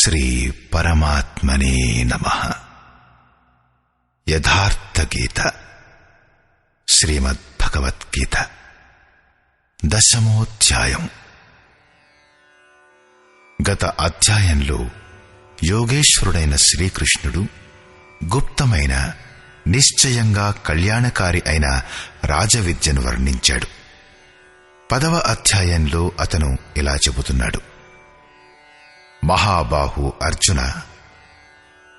శ్రీ పరమాత్మనే నమః. యథార్థ గీత శ్రీమద్భగవద్గీత 10వ అధ్యాయం. గత అధ్యాయంలో యోగేశ్వరుడైన శ్రీకృష్ణుడు గుప్తమైన నిశ్చయంగా కళ్యాణకారి అయిన రాజవిద్యను వర్ణించాడు. 10వ అధ్యాయంలో అతను ఇలా చెబుతున్నాడు: మహాబాహు అర్జున,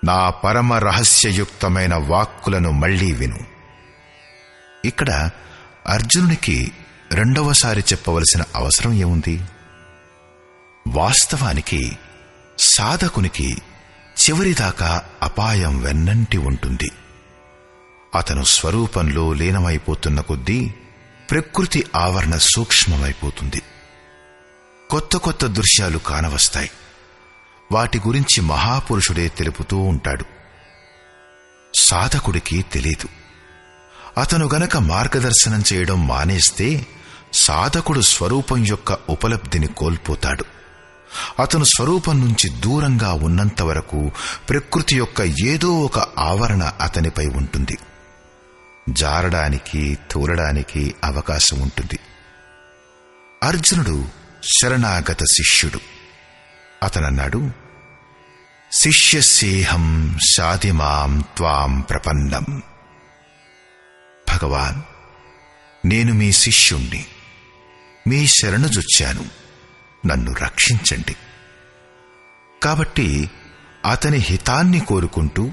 నా పరమ రహస్యయుక్తమైన వాక్కులను మళ్లీ విను. ఇక్కడ అర్జునునికి రెండవసారి చెప్పవలసిన అవసరం ఏముంది? వాస్తవానికి సాధకునికి చివరిదాకా అపాయం వెన్నంటి ఉంటుంది. అతను స్వరూపంలో లీనమైపోతున్న కొద్దీ ప్రకృతి ఆవరణ సూక్ష్మమైపోతుంది. కొత్త కొత్త దృశ్యాలు కానవస్తాయి. వాటి గురించి మహాపురుషుడే తెలుపుతూ ఉంటాడు. సాధకుడికి తెలీదు. అతను గనక మార్గదర్శనం చేయడం మానేస్తే సాధకుడు స్వరూపం యొక్క ఉపలబ్ధిని కోల్పోతాడు. అతను స్వరూపం నుంచి దూరంగా ఉన్నంత వరకు ప్రకృతి యొక్క ఏదో ఒక ఆవరణ అతనిపై ఉంటుంది. జారడానికి, తూలడానికి అవకాశం ఉంటుంది. అర్జునుడు శరణాగత శిష్యుడు. అతనన్నాడు: శిష్యస్యేహం శాధిమాం త్వాం ప్రపన్నం. భగవాన్, నేను మీ శిష్యుణ్ణి, మీ శరణుజొచ్చాను, నన్ను రక్షించండి. కాబట్టి అతని హితాన్ని కోరుకుంటూ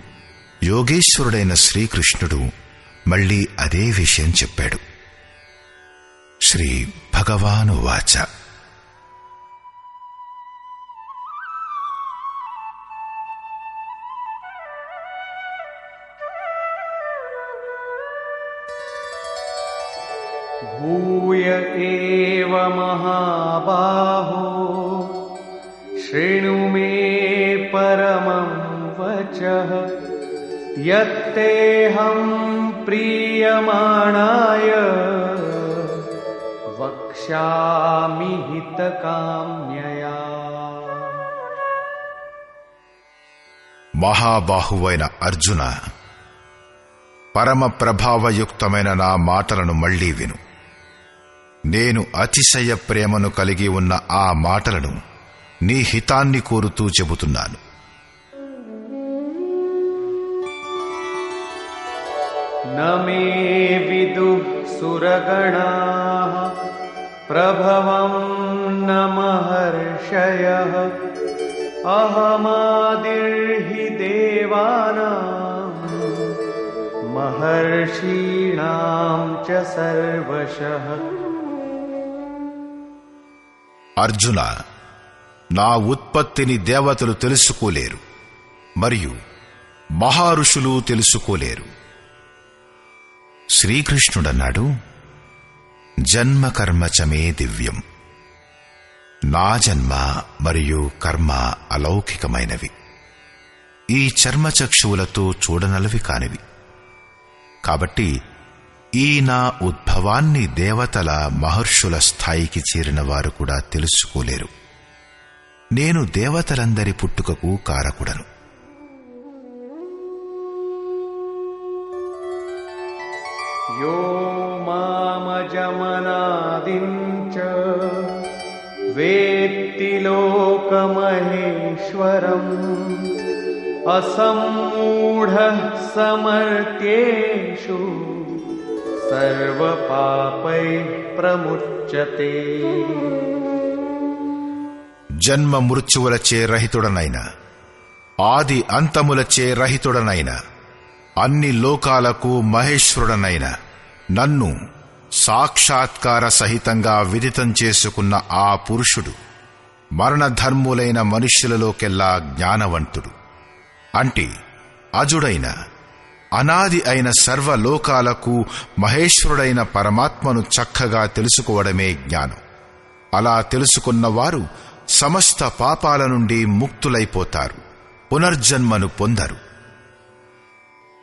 యోగేశ్వరుడైన శ్రీకృష్ణుడు మళ్లీ అదే విషయం చెప్పాడు. శ్రీ భగవానువాచ: భూయ ఏవ మహాబాహో శృణు మే పరమం వచః యత్తేహం ప్రీయమాణాయ వక్ష్యామి హితకామ్యయా. మహాబాహువైన అర్జున, పరమ ప్రభావయుక్తమైన నా మాటలను మళ్లీ విను. నేను అతిశయ ప్రేమను కలిగి ఉన్న ఆ మాటలను నీ హితాన్ని కోరుతూ చెబుతున్నాను. నమే విదుః సురగణాః ప్రభవం న మహర్షయః అహమాదిర్హి దేవానాం మహర్షీణాం చ సర్వశః. అర్జున, నా ఉత్పత్తిని దేవతలు తెలుసుకోలేరు, మరియు మహారుషులు తెలుసుకోలేరు. శ్రీకృష్ణుడన్నాడు: జన్మకర్మ చ మే దివ్యం. నా జన్మ మరియు కర్మ అలౌకికమైనవి, ఈ చర్మచక్షువులతో చూడనలవి కానివి. కాబట్టి ఈ నా ఉద్భవాన్ని దేవతల, మహర్షుల స్థాయికి చేరిన వారు కూడా తెలుసుకోలేరు. నేను దేవతలందరి పుట్టుకకు కారకుడను. యో మామజమనాదిం చ వేత్తి లోకమహేశ్వరం అసమ్మూఢః సమర్థ్యేషు సర్వపాపైః ప్రముచ్యతే. జన్మ మృత్యువులచే రహితుడనైన, ఆది అంతములచే రహితుడనైన, అన్ని లోకాలకు మహేశ్వరుడనైన నన్ను సాక్షాత్కార సహితంగా విదితం చేసుకున్న ఆ పురుషుడు మరణధర్ములైన మనుష్యులలోకెల్లా జ్ఞానవంతుడు. అంటే అజుడైన, అనాది అయిన సర్వలోకాలకు మహేశ్వరుడైన పరమాత్మను చక్కగా తెలుసుకోవడమే జ్ఞానం. అలా తెలుసుకున్నవారు సమస్త పాపాల నుండి ముక్తులైపోతారు, పునర్జన్మను పొందరు.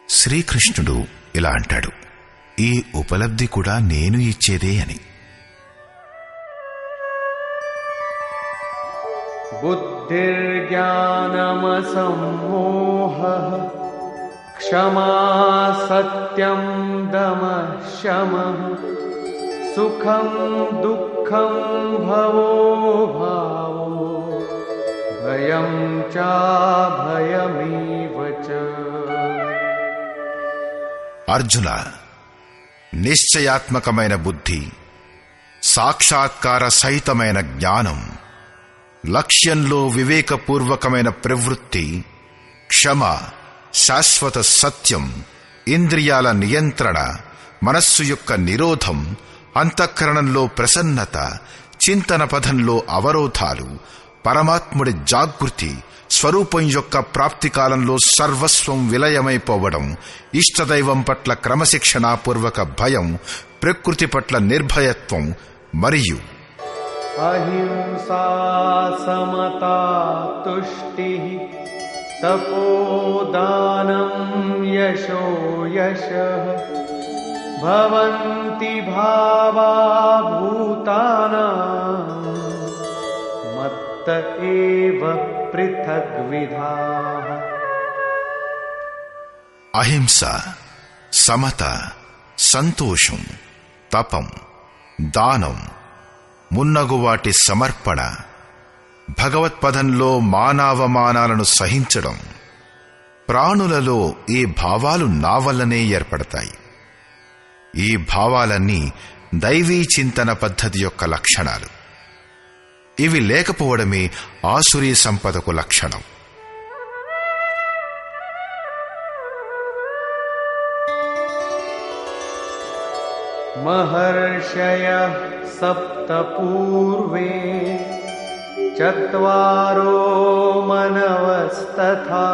శ్రీకృష్ణుడు ఇలా అంటాడు: ఈ ఉపలబ్ధి కూడా నేను ఇచ్చేదే అని. बुद्धिर्ज्ञानमसम्मोहः क्षमा सत्यं दमः शमः सुखं दुःखं भवो भावो भयं चाभयमेव च। అర్జున, నిశ్చయాత్మకమైన బుద్ధి, సాక్షాత్కార సహితమైన జ్ఞానం, లక్ష్యంలో వివేకపూర్వకమైన ప్రవృత్తి, క్షమ, శాశ్వత సత్యం, ఇంద్రియాల నియంత్రణ, మనస్సు యొక్క నిరోధం, అంతఃకరణంలో ప్రసన్నత, చింతన పథంలో అవరోధాలు, పరమాత్ముడి జాగృతి, స్వరూపం యొక్క ప్రాప్తి కాలంలో సర్వస్వం విలయమైపోవడం, ఇష్టదైవం పట్ల క్రమశిక్షణాపూర్వక భయం, ప్రకృతి పట్ల నిర్భయత్వం మరియు अहिंसा समता तुष्टिः तपोदानं यशो यशः भवन्ति भावा भूतानां मत्त एव पृथग्विधाः। అహింస, సమత, సంతోషం, తపం, దానం మున్నగు వాటి సమర్పణ, భగవత్పదంలో మానావమానాలను సహించడం, ప్రాణులలో ఈ భావాలు నా వల్లనే ఏర్పడతాయి. ఈ భావాలన్నీ దైవీ చింతన పద్ధతి యొక్క లక్షణాలు. ఇవి లేకపోవడమే ఆసురీ సంపదకు లక్షణం. महर्षयः सप्त पूर्वे चत्वारो मनवस्तथा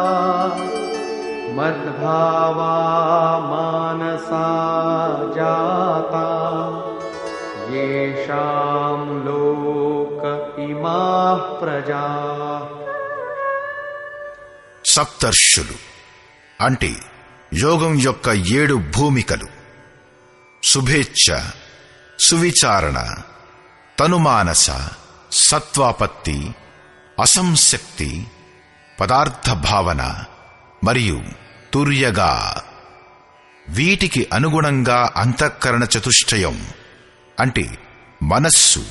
मद्भावा मानसा जाता येषां लोक इमाः प्रजाः। సప్తర్షులు అంటే యోగం యొక్క 7 భూమికలు: శుభేచ్ఛ, సువిచారణ, తనుమానస, సత్వాపత్తి, అసంశక్తి, పదార్థ భావన మరియు తుర్యగా. వీటికి అనుగుణంగా అంతఃకరణ చతుష్టయం అంటే మనస్సు,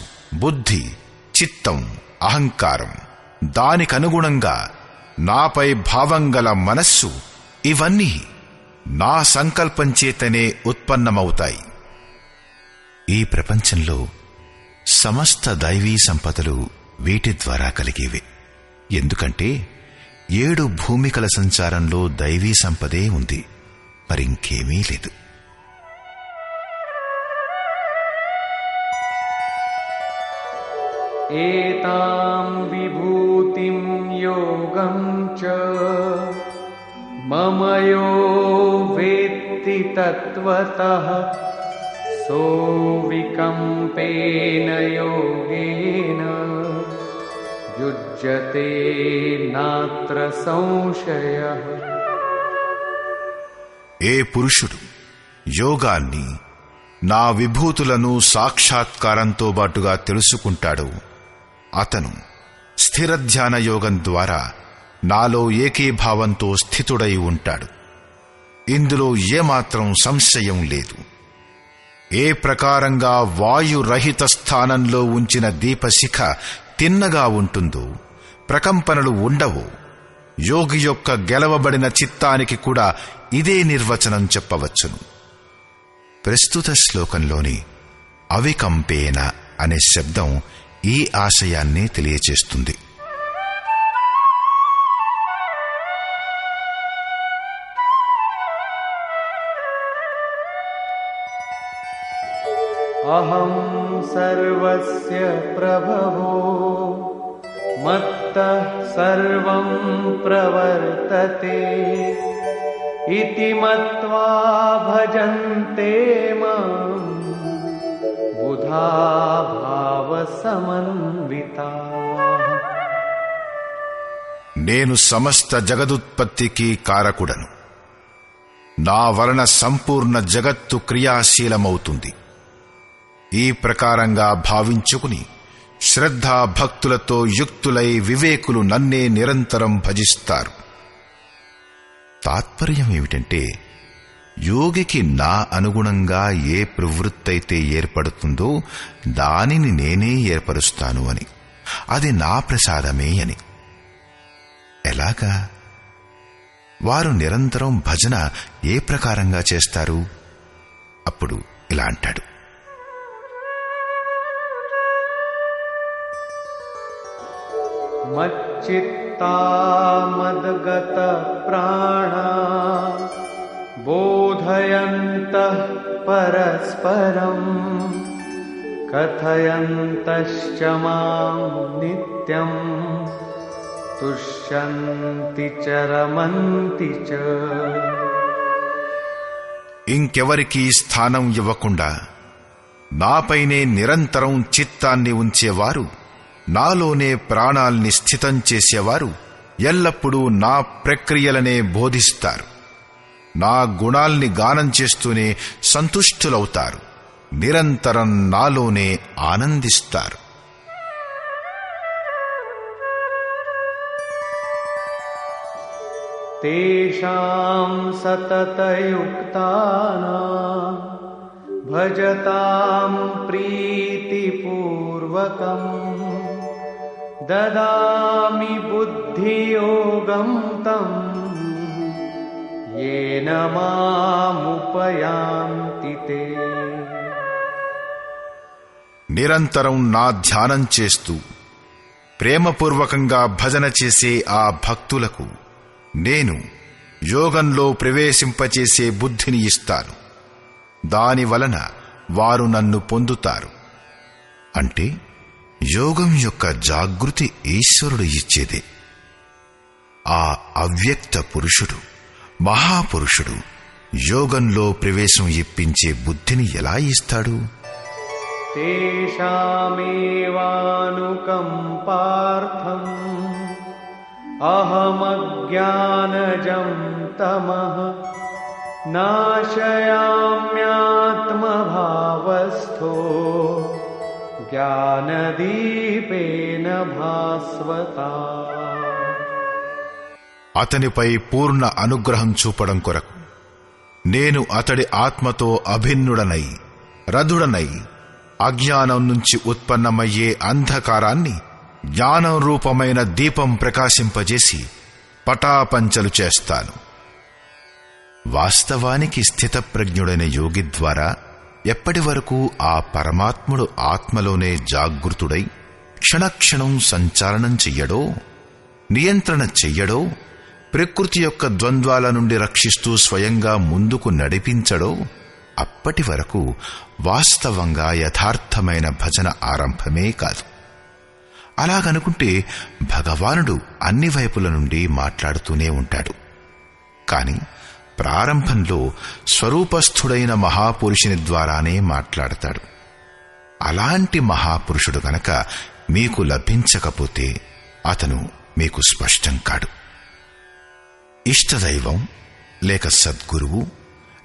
బుద్ధి, చిత్తం, అహంకారం, దానికనుగుణంగా నాపై భావం గల మనస్సు, ఇవన్నీ నా సంకల్పం చేతనే ఉత్పన్నమవుతాయి. ఈ ప్రపంచంలో సమస్త దైవీ సంపదలు వీటి ద్వారా కలిగేవే. ఎందుకంటే 7 భూమికల సంచారంలో దైవీ సంపదే ఉంది, మరింకేమీ లేదు. एतां विभूतिं योगं च मम यो वेत्ति तत्त्वतः सोऽविकम्पेन योगेन युज्यते नात्र संशयः। ఏ పురుషుడు యోగాన్ని, నా విభూతులను సాక్షాత్కారంతో బాటుగా తెలుసుకుంటాడో అతను స్థిర ధ్యాన యోగం ద్వారా నాలో ఏకీభావంతో స్థితుడై ఉంటాడు. ఇందులో ఏమాత్రం సంశయం లేదు. ఏ ప్రకారంగా వాయురహిత స్థానంలో ఉంచిన దీపశిఖ తిన్నగా ఉంటుందో, ప్రకంపనలు ఉండవో, యోగి యొక్క గెలవబడిన చిత్తానికి కూడా ఇదే నిర్వచనం చెప్పవచ్చును. ప్రస్తుత శ్లోకంలోని అవికంపేన అనే శబ్దం ఈ ఆశయాన్నే తెలియచేస్తుంది. अहं सर्वस्य प्रभवो मत्तः सर्वं प्रवर्तते इति मत्वा भजन्ते मां बुधा भावसमन्विताः। నేను సమస్త జగదుత్పత్తికి కారకుడను. నా వలన సంపూర్ణ జగత్తు క్రియాశీలమవుతుంది. ఈ ప్రకారంగా భావించుకుని శ్రద్ధా భక్తులతో యుక్తులై వివేకులు నన్నే నిరంతరం భజిస్తారు. తాత్పర్యం ఏమిటంటే, యోగికి నా అనుగుణంగా ఏ ప్రవృత్తైతే ఏర్పడుతుందో దానిని నేనే ఏర్పరుస్తాను అని, అది నా ప్రసాదమే అని. ఎలాగా? వారు నిరంతరం భజన ఏ ప్రకారంగా చేస్తారు? అప్పుడు ఇలా అంటాడు: మచ్చిత్తా మద్గత ప్రాణా బోధయంతః పరస్పరం కథయంతశ్చ మాం నిత్యం తుష్యంతి చ రమంతి చ. ఇంకెవరికీ స్థానం ఇవ్వకుండా నాపైనే నిరంతరం చిత్తాన్ని ఉంచేవారు, నాలోనే ప్రాణాల్ని స్థితం చేసేవారు ఎల్లప్పుడూ నా ప్రక్రియలనే బోధిస్తారు. నా గుణాల్ని గానం చేస్తూనే సంతుష్టులవుతారు, నిరంతరం నాలోనే ఆనందిస్తారు. తేషాం సతతయుక్తానాం భజతాం ప్రీతిపూర్వకం దదామి బుద్ధియోగం తం యేన మాముపయాంతి తే. నిరంతరం నా ధ్యానం చేస్తూ ప్రేమపూర్వకంగా భజన చేసే ఆ భక్తులకు నేను యోగంలో ప్రవేశింపచేసే బుద్ధిని ఇస్తాను. దానివలన వారు నన్ను పొందుతారు. అంటే యోగం యొక్క జాగృతి ఈశ్వరుడు ఇచ్చేదే. ఆ అవ్యక్త పురుషుడు, మహాపురుషుడు యోగంలో ప్రవేశం ఇప్పించే బుద్ధిని ఎలా ఇస్తాడు? తేషామేవానుకంపార్థం అహమజ్ఞానజం తమః నాశయామ్యాత్మభావస్థో జ్ఞానదీపేన భాస్వతా. అతనిపై పూర్ణ అనుగ్రహం చూపడం కొరకు నేను అతడి ఆత్మతో అభిన్నుడనై రథుడనై అజ్ఞానం నుంచి ఉత్పన్నమయ్యే అంధకారాన్ని జ్ఞానం రూపమైన దీపం ప్రకాశింపజేసి పటాపంచలు చేస్తాను. వాస్తవానికి స్థితప్రజ్ఞుడైన యోగి ద్వారా ఎప్పటి వరకు ఆ పరమాత్ముడు ఆత్మలోనే జాగృతుడై క్షణక్షణం సంచాలనం చెయ్యడో, నియంత్రణ చెయ్యడో, ప్రకృతి యొక్క ద్వంద్వాల నుండి రక్షిస్తూ స్వయంగా ముందుకు నడిపించడో, అప్పటి వరకు వాస్తవంగా యథార్థమైన భజన ఆరంభమే కాదు. అలాగనుకుంటే భగవానుడు అన్ని వైపుల నుండి మాట్లాడుతూనే ఉంటాడు. కాని ప్రారంభంలో స్వరూపస్థుడైన మహాపురుషుని ద్వారానే మాట్లాడతాడు. అలాంటి మహాపురుషుడు గనక మీకు లభించకపోతే అతను మీకు స్పష్టం కాడు. ఇష్టదైవం లేక సద్గురువు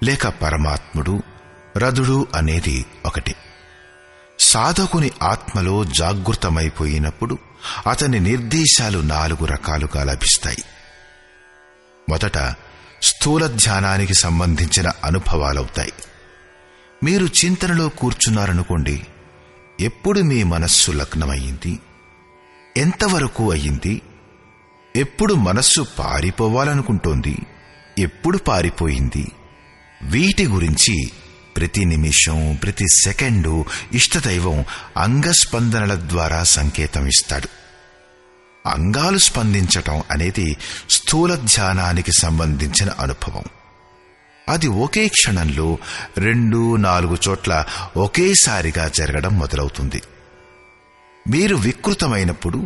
లేక పరమాత్ముడు, రథుడు అనేది ఒకటి. సాధకుని ఆత్మలో జాగృతమైపోయినప్పుడు అతని నిర్దేశాలు 4 రకాలుగా లభిస్తాయి. మొదట స్థూల ధ్యానానికి సంబంధించిన అనుభవాలవుతాయి. మీరు చింతనలో కూర్చున్నారనుకోండి, ఎప్పుడు మీ మనస్సు లగ్నమయ్యింది, ఎంతవరకు అయ్యింది, ఎప్పుడు మనస్సు పారిపోవాలనుకుంటోంది, ఎప్పుడు పారిపోయింది, వీటి గురించి ప్రతి నిమిషం ప్రతి సెకండు ఇష్టదైవం అంగస్పందనల ద్వారా సంకేతం ఇస్తాడు. అంగాలు స్పందించటం అనేది స్థూల ధ్యానానికి సంబంధించిన అనుభవం. అది ఒకే క్షణంలో 2-4 చోట్ల ఒకేసారిగా జరగడం మొదలవుతుంది. మీరు వికృతమైనప్పుడు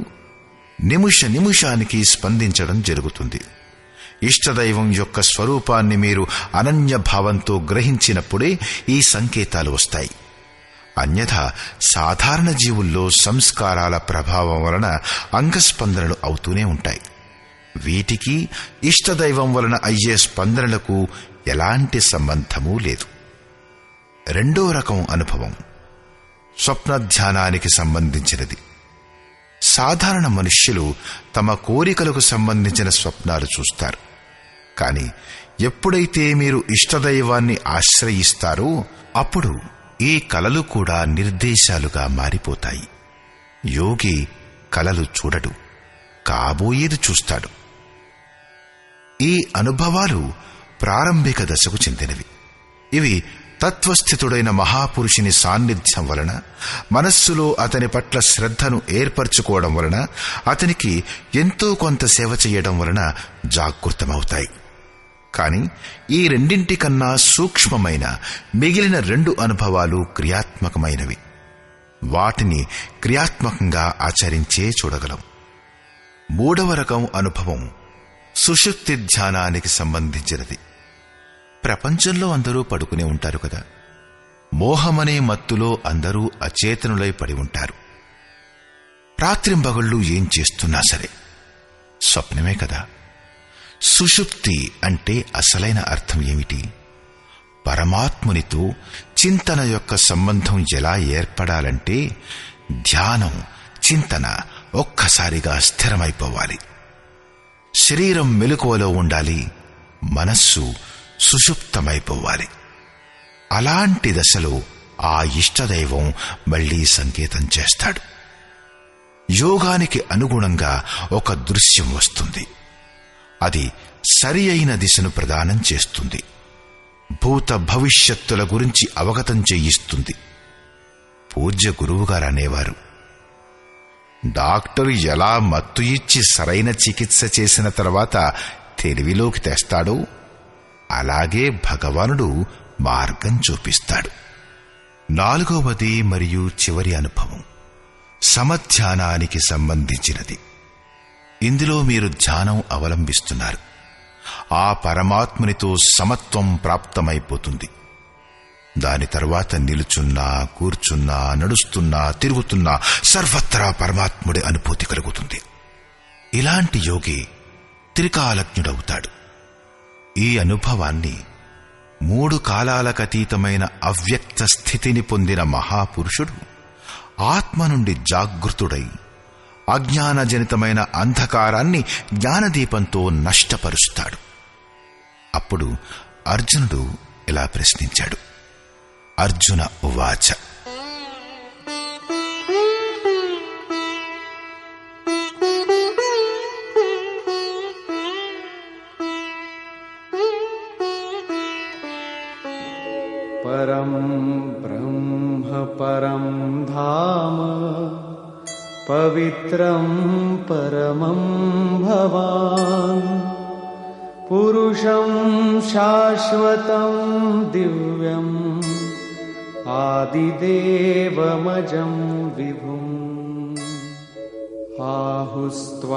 నిమిష నిమిషానికి స్పందించడం జరుగుతుంది. ఇష్టదైవం యొక్క స్వరూపాన్ని మీరు అనన్య భావంతో గ్రహించినప్పుడే ఈ సంకేతాలు వస్తాయి. అన్యథా సాధారణ జీవుల్లో సంస్కారాల ప్రభావం వలన అంగస్పందనలు అవుతూనే ఉంటాయి. వీటికి ఇష్టదైవం వలన అయ్యే స్పందనలకు ఎలాంటి సంబంధమూ లేదు. రెండో రకం అనుభవం స్వప్న ధ్యానానికి సంబంధించినది. సాధారణ మనుష్యులు తమ కోరికలకు సంబంధించిన స్వప్నాలు చూస్తారు. కాని ఎప్పుడైతే మీరు ఇష్టదైవాన్ని ఆశ్రయిస్తారో అప్పుడు ఈ కలలు కూడా నిర్దేశాలుగా మారిపోతాయి. యోగి కలలు చూడడు, కాబోయేది చూస్తాడు. ఈ అనుభవాలు ప్రారంభిక దశకు చెందినవి. ఇవి తత్వస్థితుడైన మహాపురుషుని సాన్నిధ్యం వలన, మనస్సులో అతని పట్ల శ్రద్ధను ఏర్పరచుకోవడం వలన, అతనికి ఎంతో కొంత సేవ చేయడం వలన జాగృతమవుతాయి. కాని ఈ రెండింటికన్నా సూక్ష్మమైన మిగిలిన 2 అనుభవాలు క్రియాత్మకమైనవి. వాటిని క్రియాత్మకంగా ఆచరించే చూడగలం. 3వ రకం అనుభవం సుషుప్తి ధ్యానానికి సంబంధించినది. ప్రపంచంలో అందరూ పడుకునే ఉంటారు కదా. మోహమనే మత్తులో అందరూ అచేతనులై పడి ఉంటారు. రాత్రింబగళ్ళు ఏం చేస్తున్నా సరే స్వప్నమే కదా. సుషుప్తి అంటే అసలైన అర్థం ఏమిటి? పరమాత్మునితో చింతన యొక్క సంబంధం ఎలా ఏర్పడాలంటే ధ్యానం, చింతన ఒక్కసారిగా స్థిరమైపోవాలి. శరీరం మెలకువలో ఉండాలి, మనస్సు సుషుప్తమైపోవాలి. అలాంటి దశలో ఆ ఇష్టదైవం మళ్లీ సంకేతం చేస్తాడు. యోగానికి అనుగుణంగా ఒక దృశ్యం వస్తుంది. అది సరి అయిన దిశను ప్రదానం చేస్తుంది. భూత భవిష్యత్తుల గురించి అవగతం చేయిస్తుంది. పూజ్య గురువుగారు అనేవారు, డాక్టరు ఎలా మత్తు ఇచ్చి సరైన చికిత్స చేసిన తర్వాత తెలివిలోకి తెస్తాడో అలాగే భగవానుడు మార్గం చూపిస్తాడు. 4వది మరియు చివరి అనుభవం సమధ్యానానికి సంబంధించినది. ఇందులో మీరు ధ్యానం అవలంబిస్తున్నారు. ఆ పరమాత్మునితో సమత్వం ప్రాప్తమైపోతుంది. దాని తర్వాత నిలుచున్నా, కూర్చున్నా, నడుస్తున్నా, తిరుగుతున్నా సర్వత్రా పరమాత్ముడి అనుభూతి కలుగుతుంది. ఇలాంటి యోగి త్రికాలజ్ఞుడవుతాడు. ఈ అనుభవాన్ని 3 కాలాలకతీతమైన అవ్యక్త స్థితిని పొందిన మహాపురుషుడు ఆత్మ నుండి జాగృతుడై అజ్ఞానజనితమైన అంధకారాన్ని జ్ఞానదీపంతో నష్టపరుస్తాడు. అప్పుడు అర్జునుడు ఇలా ప్రశ్నించాడు. అర్జున ఉవాచ, పరం బ్రహ్మ పరం ధామ పవిత్రం పరమం భవాన్ పురుషం శాశ్వతం దివ్యం ఆదిదేవమజం విభుం ఆహుస్త్వామృషయః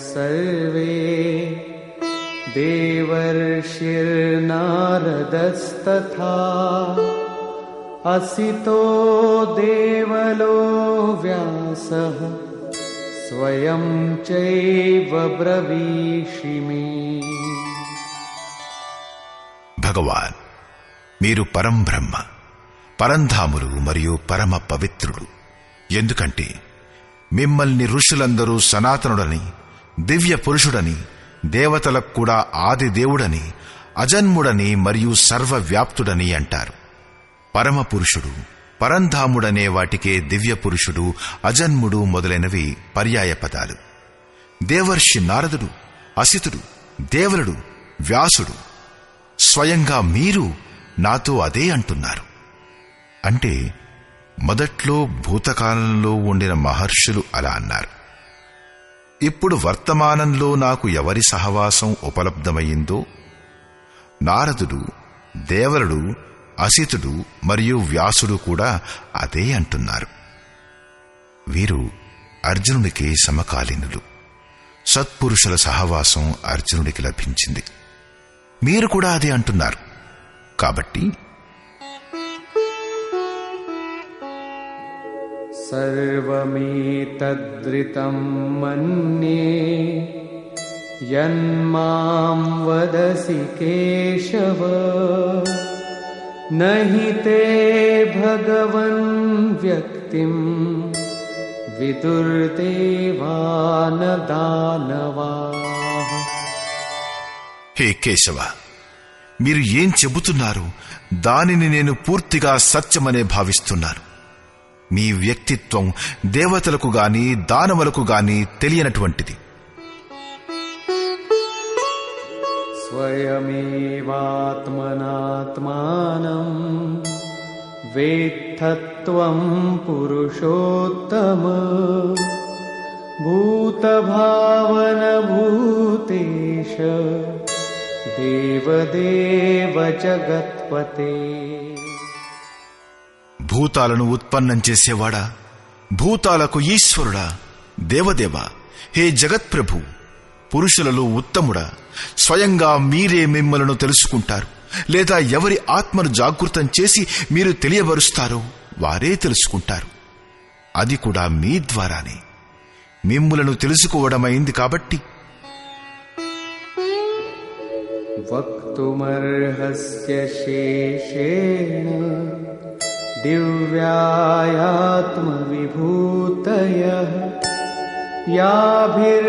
సర్వే దేవర్షిర్నారదస్తథా అసితో దేవలో వ్యాసః స్వయం చైవ బ్రవీషిమే. భగవాన్, మీరు పరం బ్రహ్మ, పరంధాములు మరియు పరమ పవిత్రుడు. ఎందుకంటే మిమ్మల్ని ఋషులందరూ సనాతనుడని, దివ్య పురుషుడని, దేవతలకు కూడా ఆది దేవుడని, అజన్ముడని మరియు సర్వవ్యాప్తుడని అంటారు. పరమపురుషుడు, పరంధాముడనే వాటికే దివ్య పురుషుడు, అజన్ముడు మొదలైనవి పర్యాయ పదాలు. దేవర్షి నారదుడు, అసితుడు, దేవలుడు, వ్యాసుడు, స్వయంగా మీరు నాతో అదే అంటున్నారు. అంటే మొదట్లో భూతకాలంలో ఉండిన మహర్షులు అలా అన్నారు. ఇప్పుడు వర్తమానంలో నాకు ఎవరి సహవాసం ఉపలబ్ధమయ్యిందో నారదుడు, దేవలుడు, అసితుడు మరియు వ్యాసుడు కూడా అదే అంటున్నారు. వీరు అర్జునుడికి సమకాలీనులు. సత్పురుషుల సహవాసం అర్జునుడికి లభించింది. మీరు కూడా అదే అంటున్నారు. కాబట్టి సర్వమేతద్రితం మన్యే యన్మాం వదసి కేశవ నహి తే భగవన్ వ్యక్తిం విదుర్దేవాన దానవాః. హే కేశవ, మీరు ఏం చెబుతున్నారు దానిని నేను పూర్తిగా సత్యమనే భావిస్తున్నాను. మీ వ్యక్తిత్వం దేవతలకు గాని దానవులకు గాని తెలియనటువంటిది. స్వయమేవాత్మనాత్మానం వేత్తత్వం పురుషోత్తమ భూతభావన భూతేశ దేవదేవ జగత్పతే. భూతాలను ఉత్పన్నం చేసేవాడా, భూతాలకు ఈశ్వరుడా, దేవదేవ, హే జగత్ప్రభు, పురుషులలో ఉత్తముడా, స్వయంగా మీరే మిమ్మలను తెలుసుకుంటారు, లేదా ఎవరి ఆత్మను జాగృతం చేసి మీరు తెలియబరుస్తారో వారే తెలుసుకుంటారు. అది కూడా మీ ద్వారానే. మిమ్ములను తెలుసుకోవడమైంది కాబట్టి వక్తుమర్హస్య శేషేణ దివ్యాయాత్మవిభూతయః యాభిర్విభూతిభిర్లోకాన్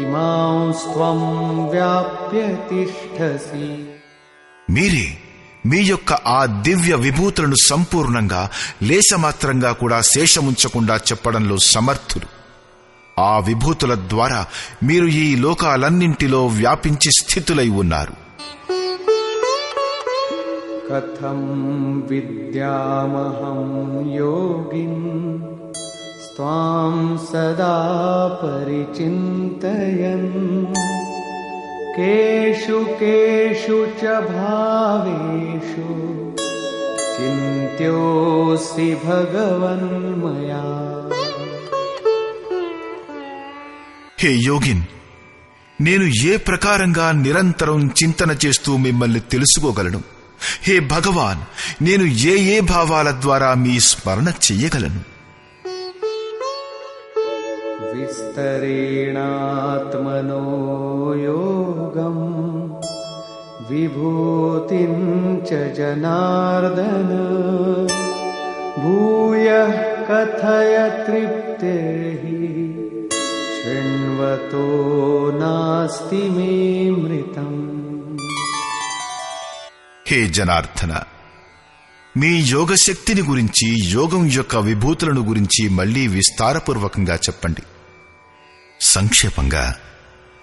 ఇమాంస్త్వం వ్యాప్య తిష్ఠసి. మీరే మీ యొక్క ఆ దివ్య విభూతులను సంపూర్ణంగా లేశమాత్రంగా కూడా శేషముంచకుండా చెప్పడంలో సమర్థులు. ఆ విభూతుల ద్వారా మీరు ఈ లోకాలన్నింటిలో వ్యాపించి స్థితులై ఉన్నారు. కథం విద్యామహం యోగిన్ స్త్వాం సదా పరిచింతయన్ కేషు కేషు చ భావేషు చింత్యోసి భగవన్మయా. హే యోగిన్, నేను ఏ ప్రకారంగా నిరంతరం చింతన చేస్తూ మిమ్మల్ని తెలుసుకోగలను? హే భగవాన్, నేను ఏ ఏ భావాల ద్వారా మీ స్మరణ చెయ్యగలను? విస్తరేణాత్మనో యోగం విభూతిం చ జనార్దన భూయః కథయ తృప్తిర్హి శృణ్వతో నాస్తి మే మృతం. హే జనార్దన, మీ యోగశక్తిని గురించి, యోగం యొక్క విభూతులను గురించి మళ్లీ విస్తారపూర్వకంగా చెప్పండి. సంక్షేపంగా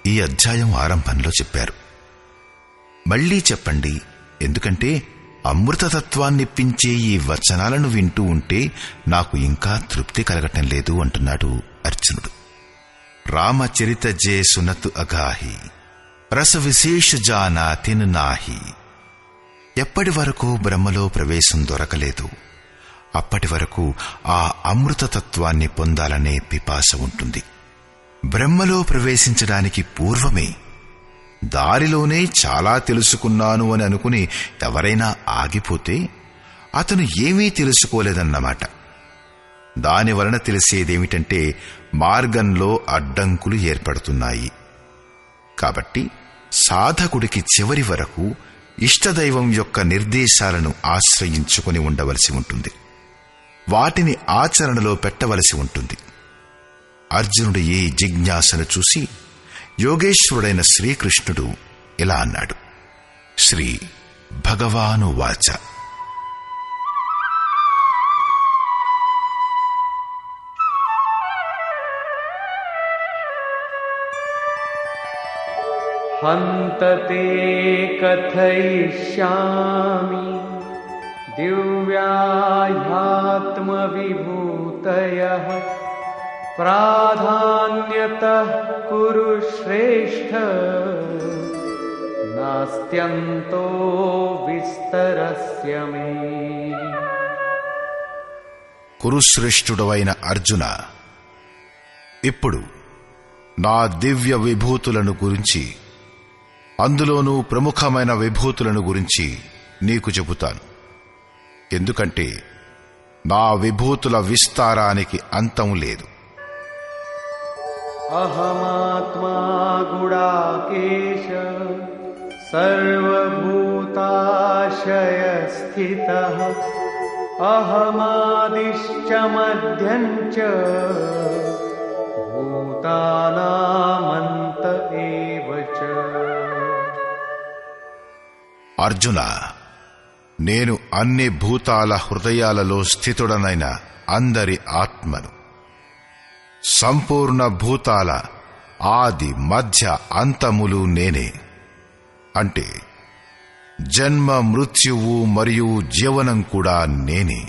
ఈ అధ్యాయం ఆరంభంలో చెప్పారు. మళ్లీ చెప్పండి, ఎందుకంటే అమృతతత్వాన్నిప్పించే ఈ వచనాలను వింటూ ఉంటే నాకు ఇంకా తృప్తి కలగటం లేదు అంటున్నాడు అర్జునుడు. రామచరిత జే సునతు అగాహి రస విశేష జానా తిన్ నాహి. ఎప్పటి వరకు బ్రహ్మలో ప్రవేశం దొరకలేదు అప్పటి వరకు ఆ అమృతతత్వాన్ని పొందాలనే పిపాస ఉంటుంది. బ్రహ్మలో ప్రవేశించడానికి పూర్వమే దారిలోనే చాలా తెలుసుకున్నాను అని అనుకుని ఎవరైనా ఆగిపోతే అతను ఏమీ తెలుసుకోలేదన్నమాట. దానివలన తెలిసేదేమిటంటే మార్గంలో అడ్డంకులు ఏర్పడుతున్నాయి. కాబట్టి సాధకుడికి చివరి వరకు ఇష్టదైవం యొక్క నిర్దేశాలను ఆశ్రయించుకుని ఉండవలసి ఉంటుంది. వాటిని ఆచరణలో పెట్టవలసి ఉంటుంది. అర్జునుడు ఈ జిజ్ఞాసను చూసి యోగేశ్వరుడైన శ్రీకృష్ణుడు ఇలా అన్నాడు. శ్రీ భగవానువాచ. హంతతే కథయిష్యామి దివ్యాధ్యాత్మవిభూతయః ప్రాధాన్యతః కురు శ్రేష్ఠ నాస్త్యంతో విస్తరస్య మే. కురుశ్రేష్ఠుడవైన అర్జున, ఇప్పుడు నా దివ్య విభూతులను గురించి, అందులోనూ ప్రముఖమైన విభూతులను గురించి నీకు చెబుతాను. ఎందుకంటే నా విభూతుల విస్తారానికి అంతం లేదు. అహమాత్మా గుడాకేశ సర్వభూతాశయ స్థితః అహమాదిశ్చ మధ్యం చ భూతానామంత ఏవ చ. అర్జున, నేను అన్ని భూతాల హృదయాలలో స్థితుడనైన అందరి ఆత్మను. సంపూర్ణ భూతాల ఆది మధ్య అంతములు నేనే. అంటే జన్మ మృత్యువు మరియు జీవనం కూడా నేనే.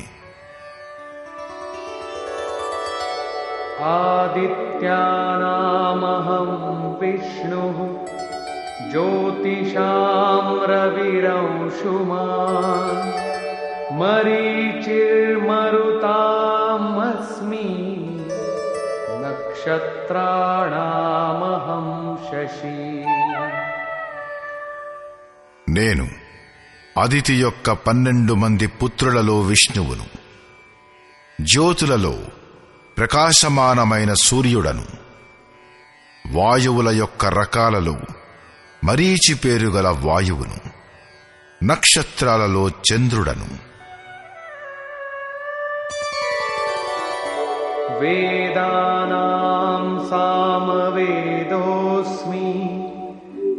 ఆదిత్యానామహం విష్ణుః జ్యోతిషాం రవిరంశుమాన్ మరీచిర్మరుతామస్మి నక్షత్రాణామహం శశి. నేను అదితి యొక్క 12 మంది పుత్రులలో విష్ణువును, జ్యోతులలో ప్రకాశమానమైన సూర్యుడను, వాయువుల యొక్క రకాలలో మరీచి పేరుగల వాయువును, నక్షత్రాలలో చంద్రుడను. వేదానాం సామవేదోస్మి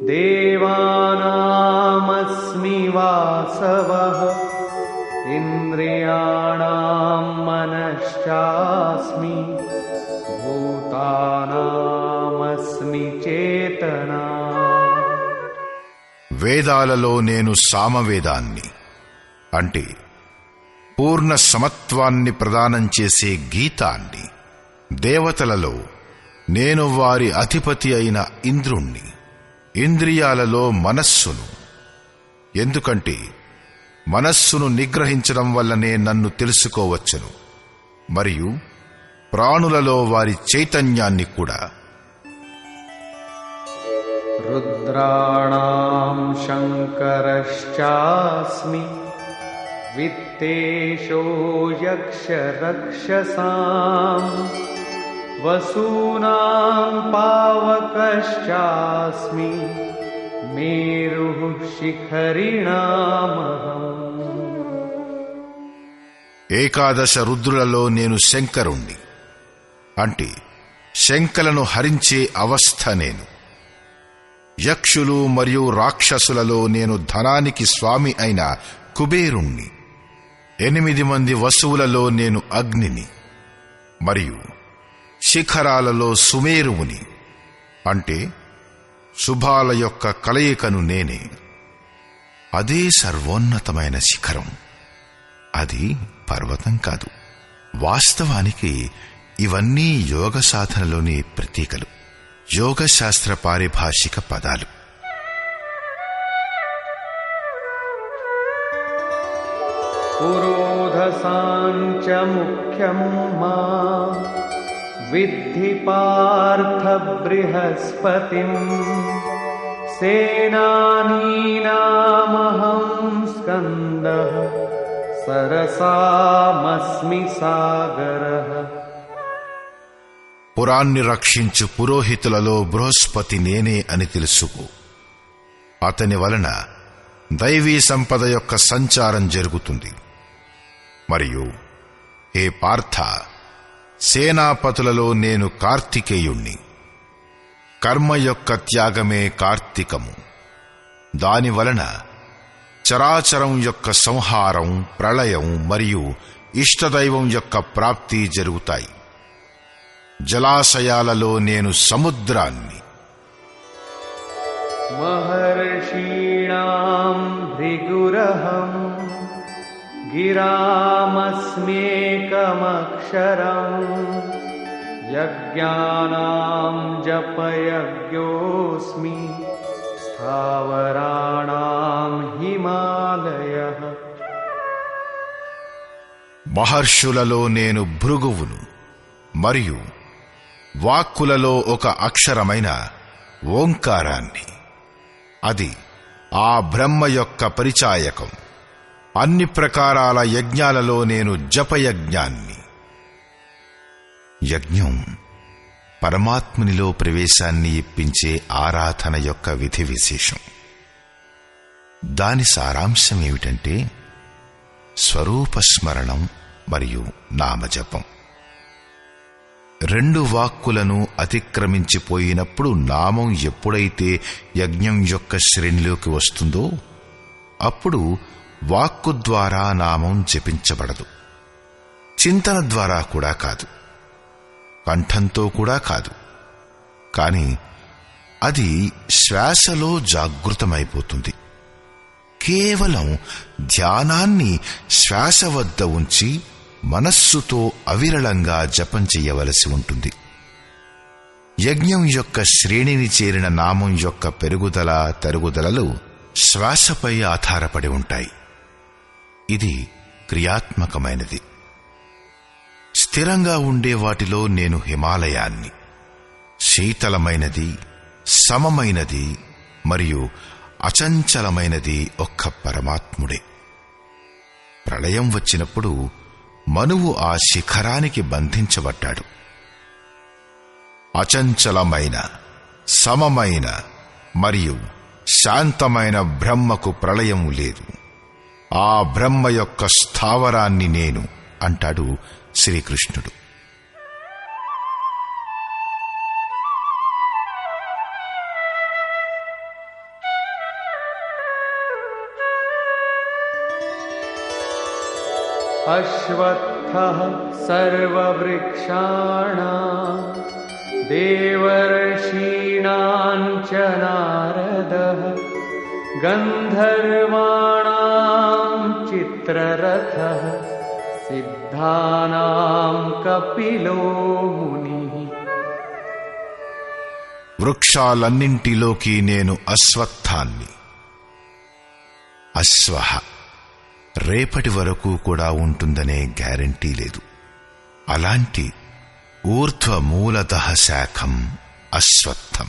దేవానామస్మి వాసవః ఇంద్రియాణాం మనశ్చాస్మి భూతానామస్మి చేతనా. వేదాలలో నేను సామవేదాన్ని, అంటే పూర్ణ సమత్వాన్ని ప్రదానం చేసే గీతాన్ని. దేవతలలో నేను వారి అధిపతి అయిన ఇంద్రుణ్ణి. ఇంద్రియాలలో మనస్సును, ఎందుకంటే మనస్సును నిగ్రహించడం వల్లనే నన్ను తెలుసుకోవచ్చును. మరియు ప్రాణులలో వారి చైతన్యాన్ని కూడా. రుద్రాణాం శంకరశ్చాస్మి విత్తేషో యక్షరక్షసాం వసూనాం పావకశ్చాస్మి మేరుః శిఖరిణామహం. ఏకాదశ రుద్రులలో నేను శంకరుణ్ణి, అంటే శంకలను హరించే అవస్థ నేను. యక్షులు మరియు రాక్షసులలో నేను ధనానికి స్వామి అయిన కుబేరుణ్ణి. 8 మంది వసువులలో నేను అగ్నిని, మరియు శిఖరాలలో సుమేరువుని, అంటే శుభాల యొక్క కలయికను నేనే. అదే సర్వోన్నతమైన శిఖరం. అది పర్వతం కాదు. వాస్తవానికి ఇవన్నీ యోగ సాధనలోని ప్రతీకలు, యోగశాస్త్ర పారిభాషిక పదాలు. పురోధసాంచ ముఖ్యం మా విద్ధి పార్థ బృహస్పతిం సేనానీనామహం స్కందః సరసామస్మి సాగరః. పురాన్ని రక్షించు పురోహితులలో బృహస్పతి నేనే అని తెలుసుకో. అతని వలన దైవీ సంపద యొక్క సంచారం జరుగుతుంది. మరియు హే పార్థ, సేనాపతులలో నేను కార్తికేయుణ్ణి. కర్మ యొక్క త్యాగమే కార్తీకము. దానివలన చరాచరం యొక్క సంహారం, ప్రళయం మరియు ఇష్టదైవం యొక్క ప్రాప్తి జరుగుతాయి. జలాశయాలలో నేను సముద్రాన్ని. మహర్షీణాం భృగురహం గిరామస్మ్యేకమక్షరం యజ్ఞానాం జపయజ్ఞోస్మి స్థావరాణాం హిమాలయః. మహర్షులలో నేను భృగువును, మరియు వాక్కులలో ఒక అక్షరమైన ఓంకారాన్ని. అది ఆ బ్రహ్మ యొక్క పరిచాయకం. అన్ని ప్రకారాల యజ్ఞాలలో నేను జపయజ్ఞాన్ని. యజ్ఞం పరమాత్మునిలో ప్రవేశాన్ని ఇప్పించే ఆరాధన యొక్క విధి విశేషం. దాని సారాంశమేమిటంటే స్వరూపస్మరణం మరియు నామజపం. రెండు వాక్కులను అతిక్రమించిపోయినప్పుడు నామం ఎప్పుడైతే యజ్ఞం యొక్క శ్రేణిలోకి వస్తుందో అప్పుడు వాక్కు ద్వారా నామం జపించబడదు. చింతన ద్వారా కూడా కాదు, కంఠంతో కూడా కాదు. కాని అది శ్వాసలో జాగృతమైపోతుంది. కేవలం ధ్యానాన్ని శ్వాస వద్ద ఉంచి మనస్సుతో అవిరళంగా జపం చెయ్యవలసి ఉంటుంది. యజ్ఞం యొక్క శ్రేణిని చేరిన నామం యొక్క పెరుగుదల తరుగుదలలు శ్వాసపై ఆధారపడి ఉంటాయి. ఇది క్రియాత్మకమైనది. స్థిరంగా ఉండే వాటిలో నేను హిమాలయాన్ని, శీతలమైనది, సమమైనది మరియు అచంచలమైనది ఒక్క పరమాత్ముడే. ప్రళయం వచ్చినప్పుడు మనువు ఆ శిఖరానికి బంధించబడ్డాడు. అచంచలమైన, సమమైన మరియు శాంతమైన బ్రహ్మకు ప్రళయం లేదు. ఆ బ్రహ్మ యొక్క స్థావరాన్ని నేను అంటాడు శ్రీకృష్ణుడు. అశ్వత్థః సర్వవృక్షాణాం దేవర్షీణాం చ నారదః గంధర్వాణాం చిత్రరథః సిద్ధానాం కపిలో మునిః. వృక్షాలన్నింటిలోకి నేను అశ్వత్థాన్ని. అశ్వః రేపటి వరకు కూడా ఉంటుందనే గ్యారంటీ లేదు. అలాంటి ఊర్ధ్వమూలతః శాఖం అశ్వత్థం.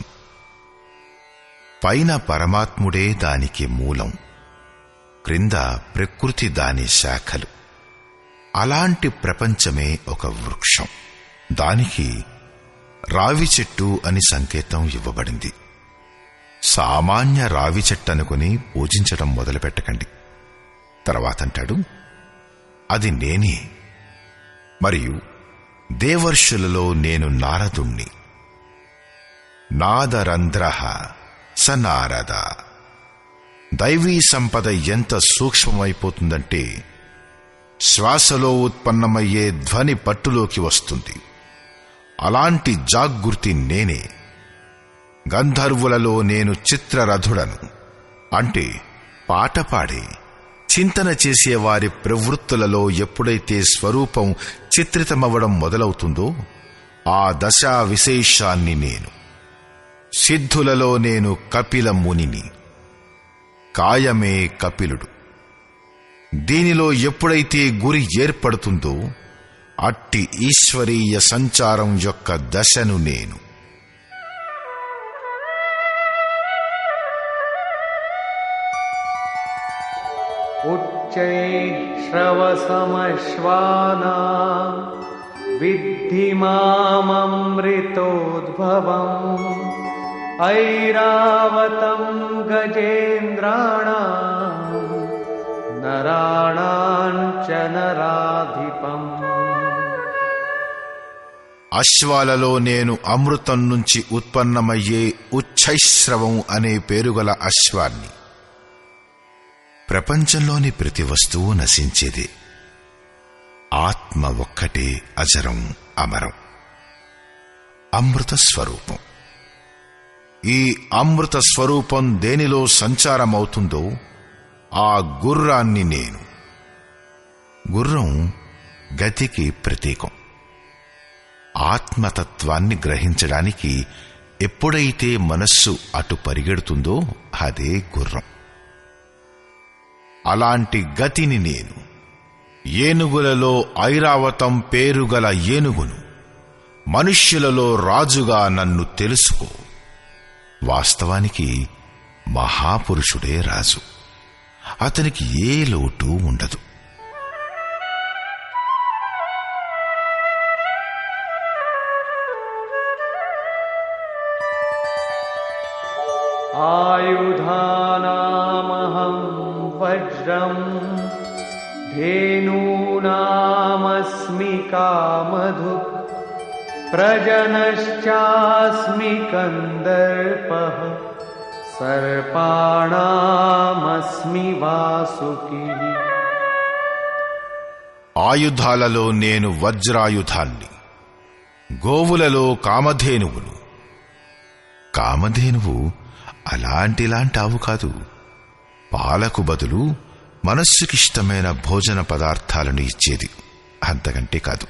పైన పరమాత్ముడే దానికి మూలం, క్రింద ప్రకృతి దాని శాఖలు. అలాంటి ప్రపంచమే ఒక వృక్షం. దానికి రావి చెట్టు అని సంకేతం ఇవ్వబడింది. సామాన్య రావి చెట్టు అనుకుని పూజించడం మొదలుపెట్టకండి. తర్వాతంటాడు, అది నేనే, మరియు దేవర్షులలో నేను నారదుణ్ణి. నాదరంధ్రః స నారద. దైవీ సంపద ఎంత సూక్ష్మమైపోతుందంటే శ్వాసలో ఉత్పన్నమయ్యే ధ్వని పట్టులోకి వస్తుంది. అలాంటి జాగృతి నేనే. గంధర్వులలో నేను చిత్రరథుడను, అంటే పాట పాడే చింతన చేసే వారి ప్రవృత్తులలో ఎప్పుడైతే స్వరూపం చిత్రితమవ్వడం మొదలవుతుందో ఆ దశా విశేషాన్ని నేను. సిద్ధులలో నేను కపిల మునిని, కాయమే కపిలుడు. దీనిలో ఎప్పుడైతే గురి ఏర్పడుతుందో అట్టి ఈశ్వరీయ సంచారం యొక్క దశను నేను. ఉచ్చైః శ్రవసమశ్వానాం విద్ధి మామమృతోద్భవం ఐరావతం గజేంద్రాణాం నరాణాం చ నరాధిపం. అశ్వాలలో నేను అమృతం నుంచి ఉత్పన్నమయ్యే ఉచ్చైశ్రవం అనే పేరుగల అశ్వాన్ని. ప్రపంచంలోని ప్రతి వస్తువు నశించేదే. ఆత్మ ఒక్కటే అజరం, అమరం, అమృత స్వరూపం. ఈ అమృత స్వరూపం దేనిలో సంచారమవుతుందో ఆ గుర్రాన్ని నేను. గుర్రం గతికి ప్రతీకం. ఆత్మతత్వాన్ని గ్రహించడానికి ఎప్పుడైతే మనస్సు అటు పరిగెడుతుందో అదే గుర్రం. అలాంటి గతిని నేను. ఏనుగులలో ఐరావతం పేరుగల ఏనుగును. మనుష్యులలో రాజుగా నన్ను తెలుసుకో. వాస్తవానికి మహాపురుషుడే రాజు. అతనికి ఏ లోటు ఉండదు. ఆయుధానామహం వజ్రం धेनूनामस्मि कामधुक् प्रजनश्चास्मि कन्दर्पः सर्पाणामस्मि वासुकिः। ఆయుధాలలో నేను వజ్రాయుధాన్ని, గోవులలో కామధేనువును. కామధేనువు అలాంటిలాంటి ఆవు కాదు. పాలకు బదులు మనస్సుకిష్టమైన భోజన పదార్థాలను ఇచ్చేది, అంతకంటే కాదు.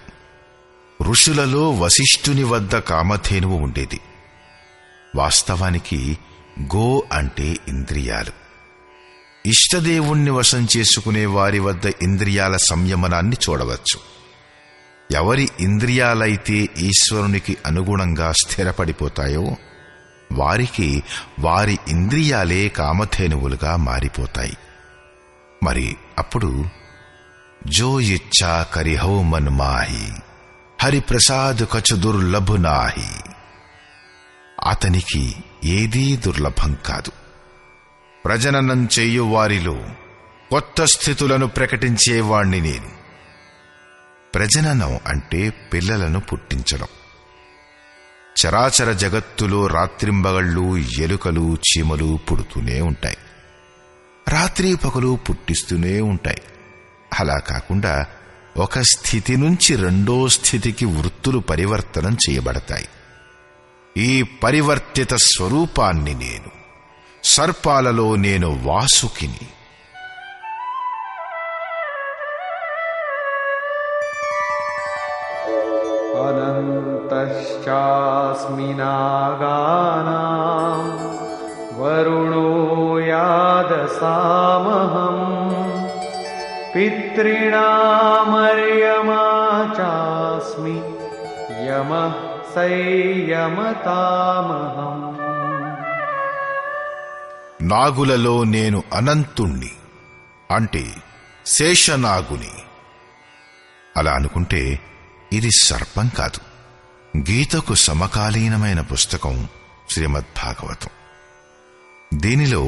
ఋషులలో వశిష్ఠుని వద్ద కామధేనువు ఉండేది. వాస్తవానికి గో అంటే ఇంద్రియాలు. ఇష్టదేవుణ్ణి వశం చేసుకునే వారి వద్ద ఇంద్రియాల సంయమనాన్ని చూడవచ్చు. ఎవరి ఇంద్రియాలైతే ఈశ్వరునికి అనుగుణంగా స్థిరపడిపోతాయో వారికి వారి ఇంద్రియాలే కామధేనువులుగా మారిపోతాయి. మరి అప్పుడు జో ఇచ్చా కరిహౌ మన్మాహి హరిప్రసాద్ కచు దుర్లభు నాహి. అతనికి ఏదీ దుర్లభం కాదు. ప్రజననం చెయ్యువారిలో కొత్త స్థితులను ప్రకటించేవాణ్ణి నేను. ప్రజననం అంటే పిల్లలను పుట్టించడం. చరాచర జగత్తులో రాత్రింబగళ్ళు ఎలుకలు చీమలు పుడుతూనే ఉంటాయి, రాత్రి పగలు పుట్టిస్తూనే ఉంటాయి. అలా కాకుండా ఒక స్థితి నుంచి రెండో స్థితికి వృత్తులు పరివర్తనం చేయబడతాయి. ఈ పరివర్తిత స్వరూపాన్ని నేను. సర్పాలలో నేను వాసుకిని. అనంతశ్చాస్మి నాగానాం వరుణో యాదసామహం పితॄణామర్యమా చాస్మి యమః సంయమతామహం. నాగులలో నేను అనంతుణ్ణి, అంటే శేషనాగుని. అలా అనుకుంటే ఇది సర్పం కాదు. గీతకు సమకాలీనమైన పుస్తకం శ్రీమద్భాగవతం. దీనిలో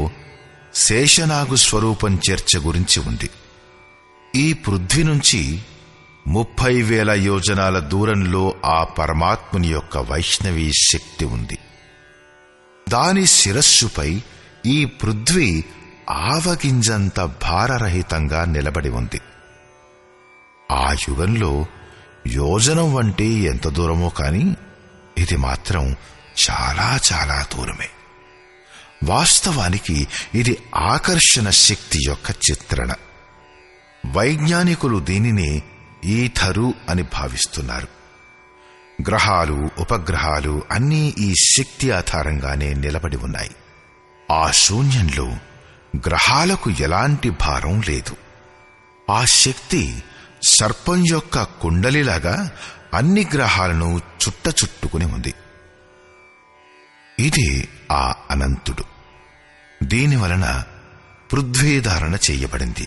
శేషనాగు స్వరూపం చర్చ గురించి ఉంది. ఈ పృథ్వీ నుంచి 30,000 యోజనాల దూరంలో ఆ పరమాత్ముని యొక్క వైష్ణవీ శక్తి ఉంది. దాని శిరస్సుపై ఈ పృథ్వీ ఆవగింజంత భారరహితంగా నిలబడి ఉంది. ఆ యుగంలో యోజనం అంటే ఎంత దూరమో కాని ఇది మాత్రం చాలా చాలా దూరమే. వాస్తవానికి ఇది ఆకర్షణ శక్తి యొక్క చిత్రణ. వైజ్ఞానికులు దీనిని ఈథరు అని భావిస్తున్నారు. గ్రహాలు, ఉపగ్రహాలు అన్నీ ఈ శక్తి ఆధారంగానే నిలబడి ఉన్నాయి. ఆ శూన్యంలో గ్రహాలకు ఎలాంటి భారం లేదు. ఆ శక్తి సర్పం యొక్క కుండలిలాగా అన్ని గ్రహాలను చుట్టుకుని ఉంది. ఇదే ఆ అనంతుడు. దీనివలన పృథ్వీధారణ చెయ్యబడింది.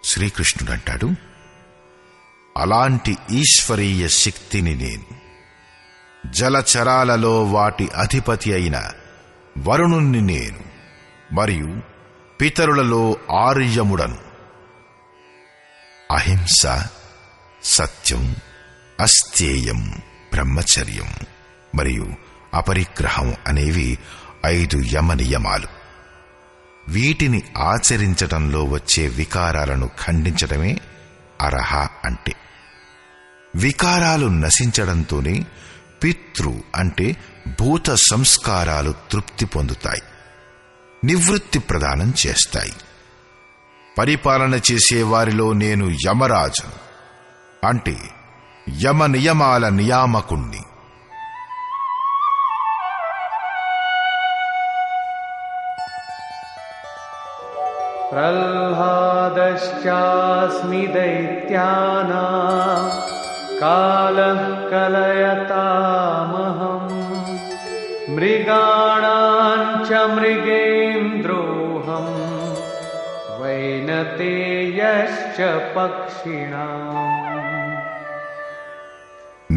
శ్రీకృష్ణుడంటాడు, అలాంటి ఈశ్వరీయ శక్తిని నేను. జలచరాలలో వాటి అధిపతి అయిన వరుణుణ్ణి నేను, మరియు పితరులలో ఆర్యముడను. అహింస, సత్యం, అస్థేయం, బ్రహ్మచర్యం మరియు అపరిగ్రహం అనేవి 5 యమ నియమాలు. వీటిని ఆచరించటంలో వచ్చే వికారాలను ఖండించడమే అరహ అంటే. వికారాలు నశించడంతోనే పితృ అంటే భూత సంస్కారాలు తృప్తి పొందుతాయి, నివృత్తి ప్రదానం చేస్తాయి. పరిపాలన చేసేవారిలో నేను యమరాజు అంటే యమ నియమాల నియామకుణ్ణి. ప్రహ్లాదశ్చాస్మి దైత్యానాం కాలః కలయతామహం మృగాణాం చ మృగేంద్రోహం వైనతేయశ్చ పక్షిణాం.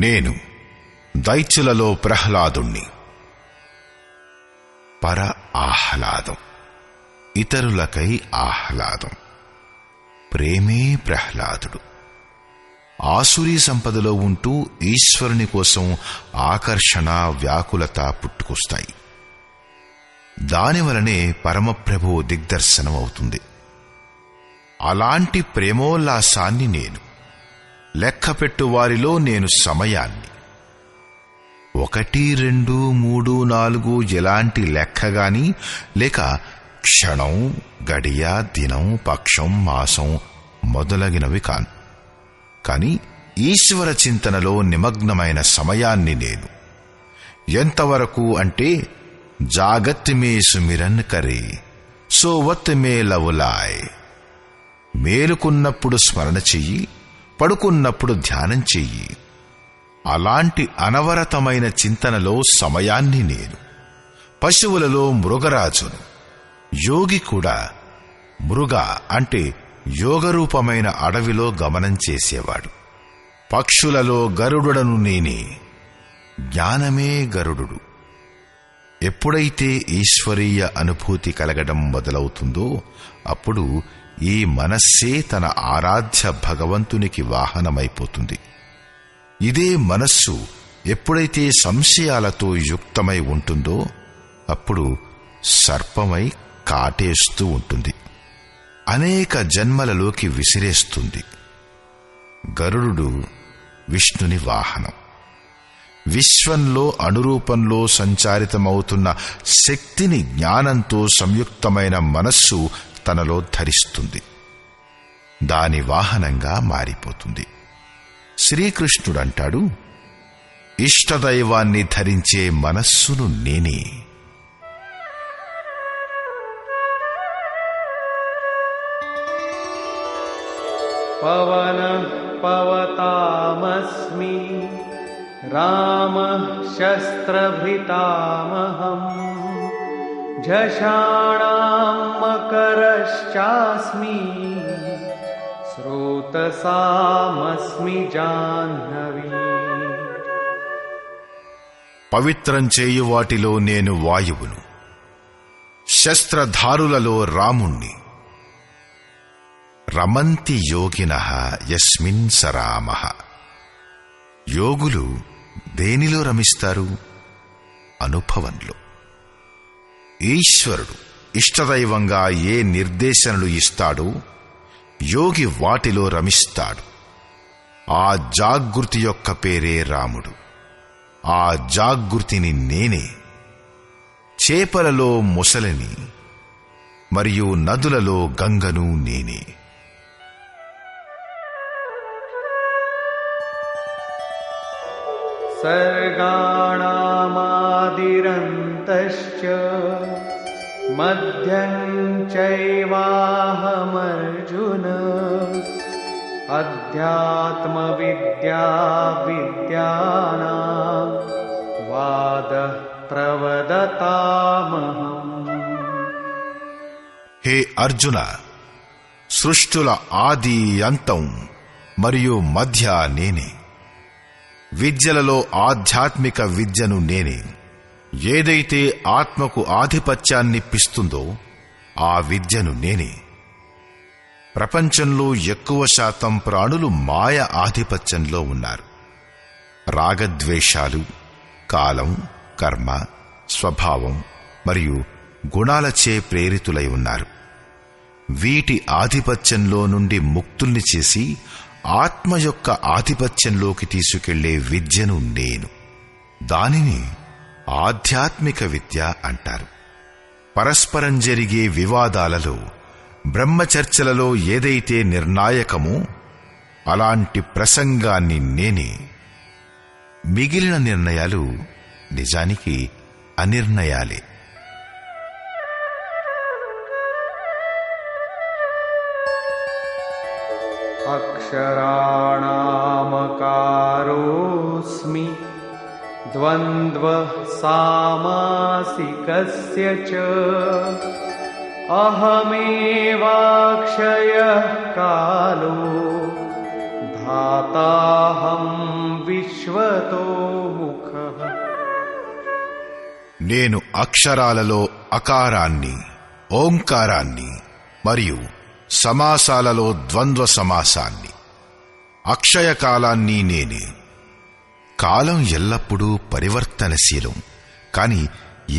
నేను దైత్యులలో ప్రహ్లాదుణ్ణి. పర ఆహ్లాదం, ఇతరులకై ఆహ్లాదం. ప్రేమే ప్రహ్లాదుడు. ఆసురీ సంపదలో ఉంటూ ఈశ్వరుని కోసం ఆకర్షణ, వ్యాకులత పుట్టుకొస్తాయి. దానివలనే పరమప్రభువు దిగ్దర్శనం అవుతుంది. అలాంటి ప్రేమోల్లాసాన్ని నేను లెక్కపెట్టు వారిలో నేను సమయాన్ని 1, 2, 3, 4 ఎలాంటి లెక్కగాని, లేక క్షణం, గడియ, దినం, పక్షం, మాసం మొదలగినవి కాను. కాని ఈశ్వర చింతనలో నిమగ్నమైన సమయాన్ని నేను ఎంతవరకు అంటే, జాగత్ మే సుమిరన్ కరే సోవత్ మే లవులాయ్. మేలుకున్నప్పుడు స్మరణ చెయ్యి, పడుకున్నప్పుడు ధ్యానం చెయ్యి. అలాంటి అనవరతమైన చింతనలో సమయాన్ని నేను. పశువులలో మృగరాజును, యోగి కూడా మృగ అంటే యోగరూపమైన అడవిలో గమనం చేసేవాడు. పక్షులలో గరుడను నేనే, జ్ఞానమే గరుడు. ఎప్పుడైతే ఈశ్వరీయ అనుభూతి కలగడం మొదలవుతుందో అప్పుడు ఈ మనస్సే తన ఆరాధ్య భగవంతునికి వాహనమైపోతుంది. ఇదే మనస్సు ఎప్పుడైతే సంశయాలతో యుక్తమై ఉంటుందో అప్పుడు సర్పమై కాటేస్తూ ఉంటుంది, అనేక జన్మలలోకి విసిరేస్తుంది. గరుడు విష్ణుని వాహనం. విశ్వంలో అణురూపంలో సంచారితమవుతున్న శక్తిని జ్ఞానంతో సంయుక్తమైన మనస్సు తనలో ధరిస్తుంది, దాని వాహనంగా మారిపోతుంది. శ్రీకృష్ణుడంటాడు, ఇష్టదైవాన్ని ధరించే మనస్సును నేనే. పవనః పవతామస్మి రామః శస్త్రభృతామహం ఝషాణాం మకరశ్చాస్మి స్రోతసామస్మి జాహ్నవీ. పవిత్రం చేయు వాటిలో నేను వాయువును, శస్త్రధారులలో రాముణ్ణి. రమంతి యోగినః యస్మిన్ సరామః. యోగులు దేనిలో రమిస్తారు? అనుభవంలో. ఈశ్వరుడు ఇష్టదైవంగా ఏ నిర్దేశనలు ఇస్తాడో యోగి వాటిలో రమిస్తాడు. ఆ జాగృతి యొక్క పేరే రాముడు. ఆ జాగృతిని నేనే. చేపలలో మొసలిని మరియు నదులలో గంగను నేనే. సర్గాణామాదిరంతశ్చ మధ్యం చైవాహమర్జున అధ్యాత్మ విద్యా విద్యానాం వాదః ప్రవదతామహం. హే అర్జున, సృష్టుల ఆది అంతం మరియు మధ్య నేనే. విద్యలలో ఆధ్యాత్మిక విద్యను నేనే. ఏదైతే ఆత్మకు ఆధిపత్యాన్నిప్పిస్తుందో ఆ విద్యను నేనే. ప్రపంచంలో ఎక్కువ శాతం ప్రాణులు మాయ ఆధిపత్యంలో ఉన్నారు. రాగద్వేషాలు, కాలం, కర్మ, స్వభావం మరియు గుణాలచే ప్రేరితులై ఉన్నారు. వీటి ఆధిపత్యంలో నుండి ముక్తుల్ని చేసి ఆత్మ యొక్క ఆధిపత్యంలోకి తీసుకెళ్లే విద్యను నేను. దానిని ఆధ్యాత్మిక విద్య అంటారు. పరస్పరం జరిగే వివాదాలలో, బ్రహ్మచర్చలలో ఏదైతే నిర్ణాయకమో అలాంటి ప్రసంగాన్ని నేనే. మిగిలిన నిర్ణయాలు నిజానికి అనిర్ణయాలే. అక్షరాణామకారోస్మి ద్వంద్వః సామాసికస్య చ అహమేవాక్షయః కాలో ధాతాహం విశ్వతో ముఖః. నేను అక్షరాలలో అకారాన్ని, ఓంకారాన్ని మరియు సమాసాలలో ద్వంద్వ సమాసాన్ని, అక్షయకాలాన్ని నేనే. కాలం ఎల్లప్పుడూ పరివర్తనశీలం. కాని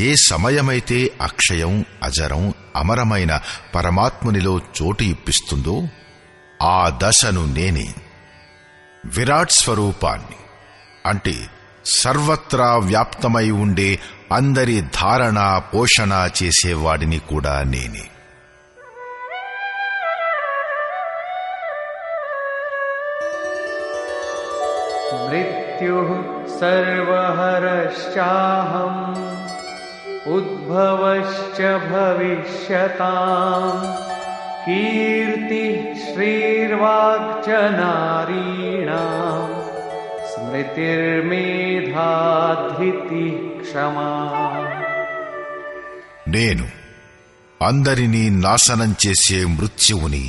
ఏ సమయమైతే అక్షయం, అజరం, అమరమైన పరమాత్మునిలో చోటు ఇప్పిస్తుందో ఆ దశను నేనే. విరాట్ స్వరూపాన్ని అంటే సర్వత్రా వ్యాప్తమై ఉండే అందరి ధారణ, పోషణ చేసేవాడిని కూడా నేనే. మృత్యుః సర్వహరశ్చాహం ఉద్భవశ్చ భవిష్యతాం కీర్తిః శ్రీర్వాక్చ నారీణాం స్మృతిర్మేధా ధృతిః క్షమా. నేను అందరినీ నాశనం చేసే మృత్యువుని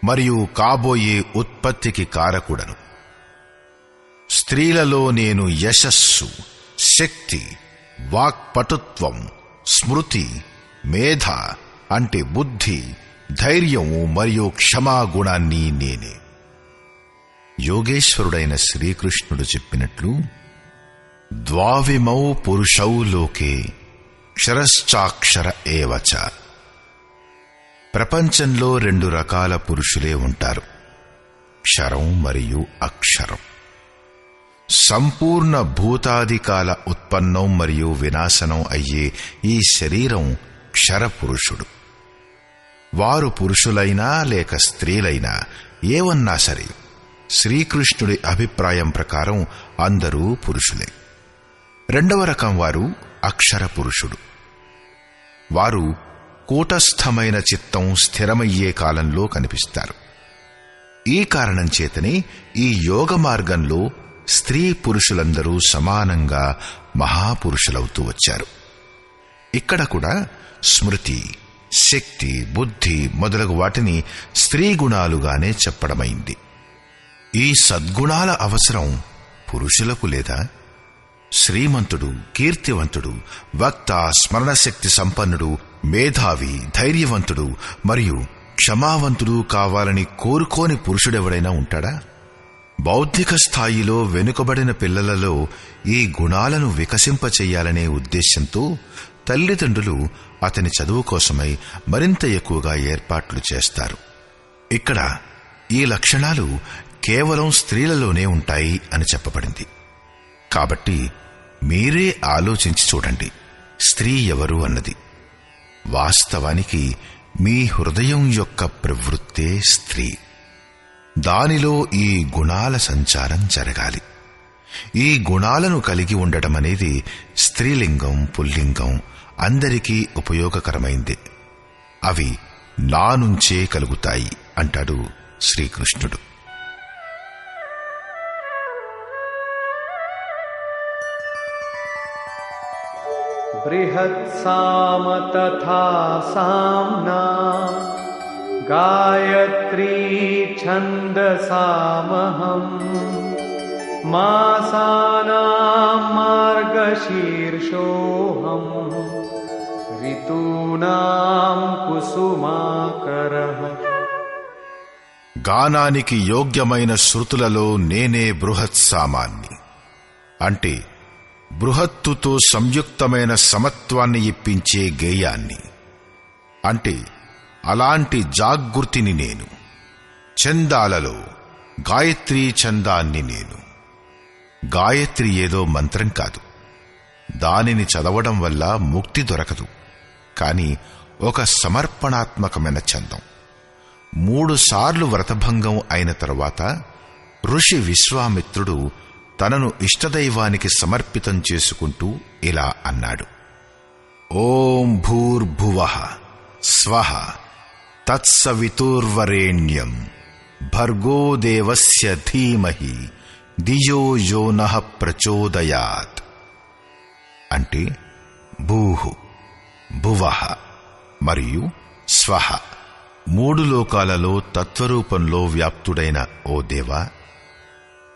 మరియు కాబోయే ఉత్పత్తికి కారకుడను. స్త్రీలలో నేను యశస్సు, శక్తి, వాక్పటుత్వం, స్మృతి, మేధ అంటే బుద్ధి, ధైర్యం మరియు క్షమాగుణాన్ని నేనే. యోగేశ్వరుడైన శ్రీకృష్ణుడు చెప్పినట్లు, ద్వావిమౌ పురుషౌ లోకే క్షరశ్చాక్షర ఏవచ. ప్రపంచంలో 2 రకాల పురుషులే ఉంటారు, క్షరం మరియు అక్షరం. సంపూర్ణ భూతాదికాల ఉత్పన్నం మరియు వినాశనం అయ్యే ఈ శరీరం క్షరపురుషుడు. వారు పురుషులైనా లేక స్త్రీలైనా ఏవన్నా సరే, శ్రీకృష్ణుడి అభిప్రాయం ప్రకారం అందరూ పురుషులే. 2వ రకం వారు అక్షర పురుషుడు. వారు కూటస్థమైన చిత్తం స్థిరమయ్యే కాలంలో కనిపిస్తారు. ఈ కారణం చేతనే ఈ యోగ మార్గంలో స్త్రీ పురుషులందరూ సమానంగా మహాపురుషులవుతూ వచ్చారు. ఇక్కడ కూడా స్మృతి, శక్తి, బుద్ధి మొదలగు వాటిని స్త్రీ గుణాలుగానే చెప్పడమైంది. ఈ సద్గుణాల అవసరం పురుషులకు లేదా? శ్రీమంతుడు, కీర్తివంతుడు, వక్త, స్మరణశక్తి సంపన్నుడు, మేధావి, ధైర్యవంతుడు మరియు క్షమావంతుడు కావాలని కోరుకోని పురుషుడెవడైనా ఉంటాడా? బౌద్ధిక స్థాయిలో వెనుకబడిన పిల్లలలో ఈ గుణాలను వికసింపచెయ్యాలనే ఉద్దేశంతో తల్లిదండ్రులు అతని చదువు కోసమై మరింత ఎక్కువగా ఏర్పాట్లు చేస్తారు. ఇక్కడ ఈ లక్షణాలు కేవలం స్త్రీలలోనే ఉంటాయి అని చెప్పబడింది. కాబట్టి మీరే ఆలోచించి చూడండి, స్త్రీ ఎవరు అన్నది. వాస్తవానికి మీ హృదయం యొక్క ప్రవృత్తే స్త్రీ. దానిలో ఈ గుణాల సంచారం జరగాలి. ఈ గుణాలను కలిగి ఉండటం అనేది స్త్రీలింగం, పుల్లింగం అందరికీ ఉపయోగకరమైంది. అవి నా నుంచే కలుగుతాయి అంటాడు శ్రీకృష్ణుడు. బృహత్సామ తథా సామ్నా గాయత్రీ ఛందసామహం మాసానాం మార్గశీర్షోహం ఋతూనాం కుసుమాకరః. గానానికి యోగ్యమైన శృతులలో నేనే బృహత్సామాన్ని అంటే బృహత్తుతో సంయుక్తమైన సమత్వాన్ని ఇప్పించే గేయాన్ని అంటే అలాంటి జాగృతిని నేను. ఛందాలలో గాయత్రీ ఛందాన్ని నేను. గాయత్రి ఏదో మంత్రం కాదు. దానిని చదవడం వల్ల ముక్తి దొరకదు. కాని ఒక సమర్పణాత్మకమైన ఛందం. 3 సార్లు వ్రతభంగం అయిన తరువాత ఋషి విశ్వామిత్రుడు తనను ఇష్టదైవానికి సమర్పితం చేసుకుంటూ ఇలా అన్నాడు: ఓం భూర్భువః స్వః తత్సవితుర్వరేణ్యం భర్గో దేవస్య ధీమహి ధియో యో నః ప్రచోదయాత్. అంటే భూః, భువః మరియు స్వః 3 లోకాలలో తత్వరూపంలో వ్యాప్తుడైన ఓ దేవా,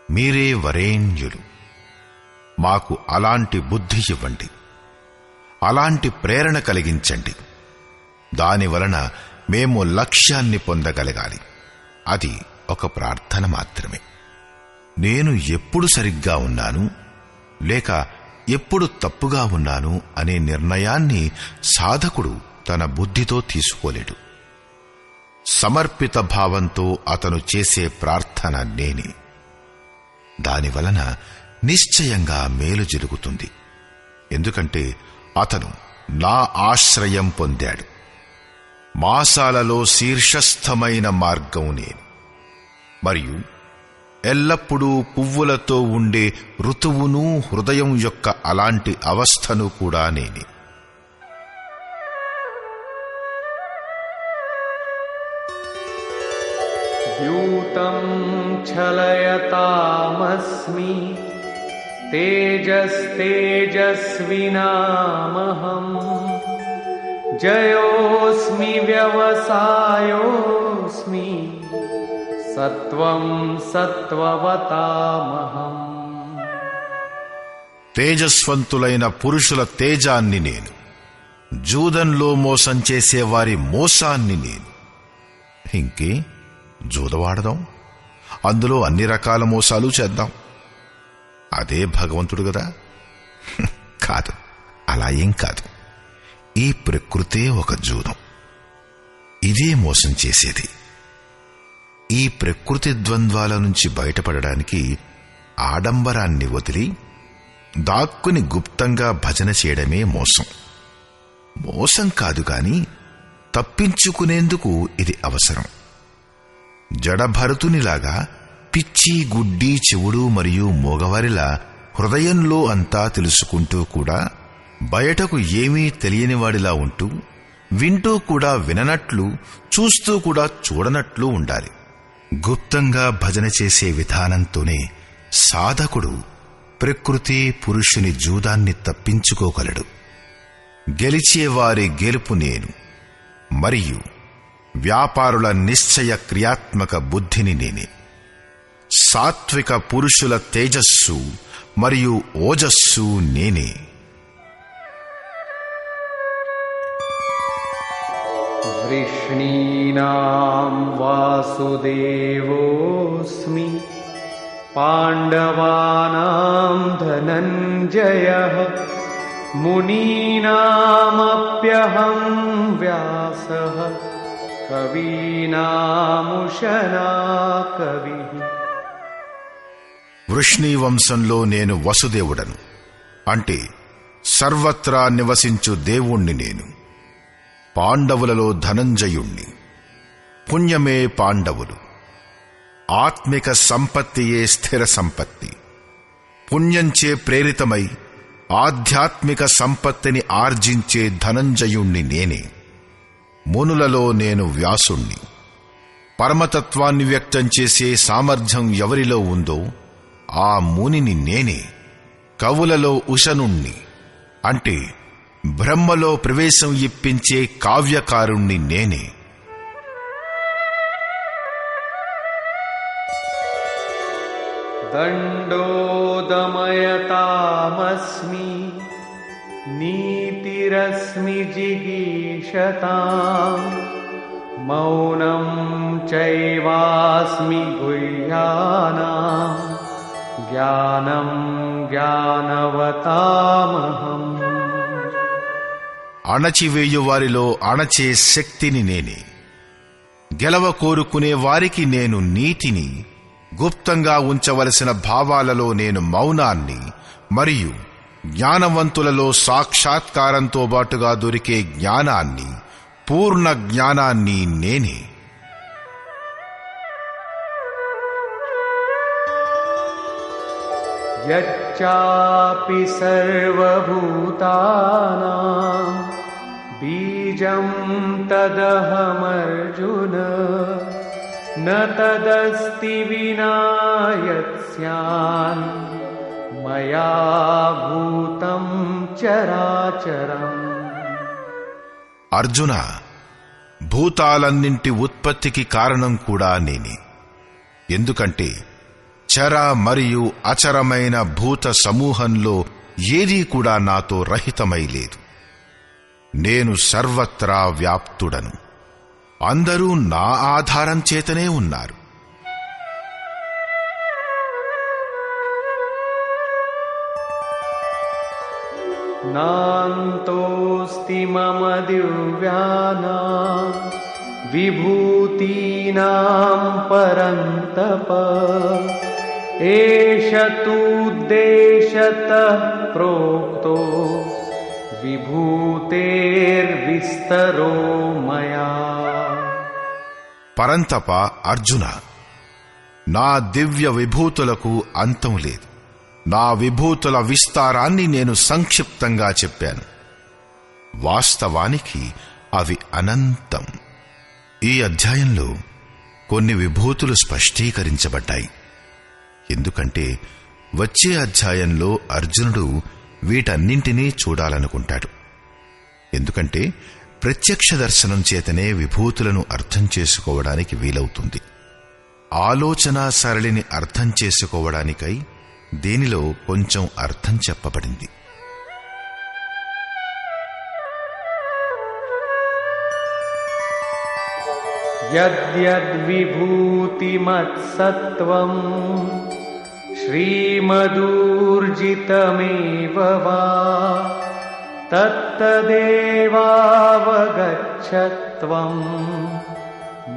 మీరే వరేణ్యులు. మాకు అలాంటి బుద్ధి ఇవ్వండి, అలాంటి ప్రేరణ కలిగించండి. దానివలన మేము లక్ష్యాన్ని పొందగలగాలి. అది ఒక ప్రార్థన మాత్రమే. నేను ఎప్పుడు సరిగ్గా ఉన్నాను లేక ఎప్పుడు తప్పుగా ఉన్నాను అనే నిర్ణయాన్ని సాధకుడు తన బుద్ధితో తీసుకోలేడు. సమర్పిత భావంతో అతను చేసే ప్రార్థన నేనే. దానివలన నిశ్చయంగా మేలు జరుగుతుంది. ఎందుకంటే అతను నా ఆశ్రయం పొందాడు. మాసాలలో శీర్షస్థమైన మార్గం నేను, మరియు ఎల్లప్పుడూ పువ్వులతో ఉండే ఋతువును, హృదయం యొక్క అలాంటి అవస్థను కూడా నేనే. ద్యూతం ఛలయతామస్మి తేజస్తేజస్వినామహం జయోస్మి వ్యవసాయోస్మి సత్వం సత్వవతామహం. తేజస్వంతులైన పురుషుల తేజాన్ని నేను, జూదంలో మోసం చేసేవారి మోసాన్ని నేను. ఇంకే జూదవాడదాం, అందులో అన్ని రకాల మోసాలు చేద్దాం. అదే భగవంతుడు గదా? కాదు, అలా ఏం కాదు. ఈ ప్రకృతే ఒక జూదం, ఇదే మోసం చేసేది. ఈ ప్రకృతి ద్వంద్వాల నుంచి బయటపడడానికి ఆడంబరాన్ని వదిలి దాక్కుని గుప్తంగా భజన చేయడమే మోసం. మోసం కాదు గాని తప్పించుకునేందుకు ఇది అవసరం. జడభరతునిలాగా పిచ్చి, గుడ్డి, చెవుడు మరియు మోగవారిలా హృదయంలో అంతా తెలుసుకుంటూ కూడా బయటకు ఏమీ తెలియనివాడిలా ఉంటూ, వింటూ కూడా విననట్లు, చూస్తూ కూడా చూడనట్లు ఉండాలి. గుప్తంగా భజన చేసే విధానంతోనే సాధకుడు ప్రకృతి పురుషుని జూదాన్ని తప్పించుకోగలడు. గెలిచేవారి గెలుపు నేను, మరియు వ్యాపారుల నిశ్చయ క్రియాత్మక బుద్ధిని నేనే. సాత్విక పురుషుల తేజస్సు మరియు ఓజస్సు నేనే. వృష్ణీనాం వాసుదేవోస్మి పాండవానాం ధనంజయః మునీనామప్యహం వ్యాసః కవీనాముషనా కవిః. వృష్ణీ వంశంలో నేను వసుదేవుడను, అంటే సర్వత్రా నివసించు దేవుణ్ణి నేను. పాండవులలో ధనంజయుణ్ణి. పుణ్యమే పాండవులు. ఆత్మిక సంపత్తియే స్థిర సంపత్తి. పుణ్యంచే ప్రేరితమై ఆధ్యాత్మిక సంపత్తిని ఆర్జించే ధనంజయుణ్ణి నేనే. మునులలో నేను వ్యాసుణ్ణి. పరమతత్వాన్ని వ్యక్తం చేసే సామర్థ్యం ఎవరిలో ఉందో ఆ మునిని నేనే. కవులలో ఉషనుణ్ణి, అంటే బ్రహ్మలో ప్రవేశం ఇప్పించే కావ్యకారుణ్ణి నేనే. దండోదమయతామస్మి నీతిరస్మి జిగీషతాం మౌనం చైవాస్మి గుహ్యానాం జ్ఞానం జ్ఞానవతామహం. అణచివేయు వారిలో అణచే శక్తిని నేనే. గెలవ కోరుకునే వారికి నేను నీతిని, గుప్తంగా ఉంచవలసిన భావాలలో నేను మౌనాన్ని, మరియు జ్ఞానవంతులలో సాక్షాత్కారంతో బాటుగా దొరికే జ్ఞానాన్ని, పూర్ణ జ్ఞానాన్ని నేనే. యచ్చాపి సర్వభూతానాం బీజం తదహమర్జున న తదస్తి వినా యత్స్యాన్ మయా భూతం చరాచరం. అర్జున, భూతాలన్నింటి ఉత్పత్తికి కారణం కూడా నేనే. ఎందుకంటే చర మరియు అచరమైన భూత సమూహంలో ఏదీ కూడా నాతో రహితమై లేదు. నేను సర్వత్రా వ్యాప్తుడను. అందరూ నా ఆధారం చేతనే ఉన్నారు. నాంతోస్తి మమ దివ్యానాం విభూతీనాం పరంతప ఏష తూద్దేశతః ప్రోక్తో విభూతేర్విస్తరో మయా. పరంతప అర్జున, నా దివ్య విభూతులకు అంతం లేదు. నా విభూతుల విస్తారాన్ని నేను సంక్షిప్తంగా చెప్పాను. వాస్తవానికి అవి అనంతం. ఈ అధ్యాయంలో కొన్ని విభూతులు స్పష్టీకరించబడ్డాయి. ఎందుకంటే వచ్చే అధ్యాయంలో అర్జునుడు వీటన్నింటినీ చూడాలనుకుంటాడు. ఎందుకంటే ప్రత్యక్ష దర్శనం చేతనే విభూతులను అర్థం చేసుకోవడానికి వీలవుతుంది. ఆలోచనా సరళిని అర్థం చేసుకోవడానికై దీనిలో కొంచెం అర్థం చెప్పబడింది. యద్యద్విభూతిమత్సత్వం శ్రీమదూర్జితమేవ వా తత్తదేవావగచ్చత్వం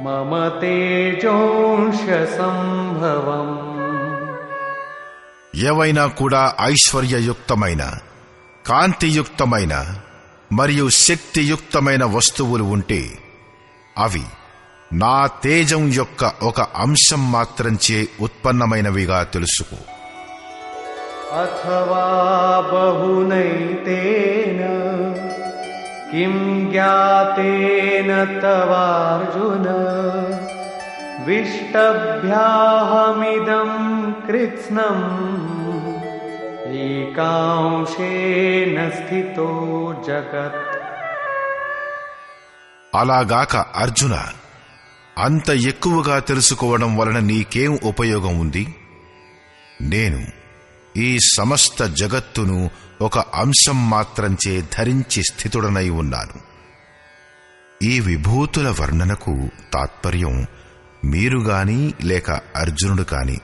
మమ తేజోంశ సంభవం. ఏవైనా కూడా ఐశ్వర్యయుక్తమైన, కాంతియుక్తమైన మరియు శక్తియుక్తమైన వస్తువులు ఉంటే అవి నా తేజం యొక్క ఒక అంశం మాత్రంచే ఉత్పన్నమైనవిగా తెలుసుకో. అథవా బహునైతేన కిం జ్ఞాతేన తవార్జున విష్టభ్యాహమిదం కృత్స్నం ఏకాంశేన స్థితో జగత్. అలాగాక అర్జున, అంత ఎక్కువగా తెలుసుకోవడం వలన నీకేం ఉపయోగం ఉంది? నేను ఈ సమస్త జగత్తును ఒక అంశం మాత్రంచే ధరించి స్థితుడనై ఉన్నాను. ఈ విభూతుల వర్ణనకు తాత్పర్యం మీరుగాని లేక అర్జునుడు కాని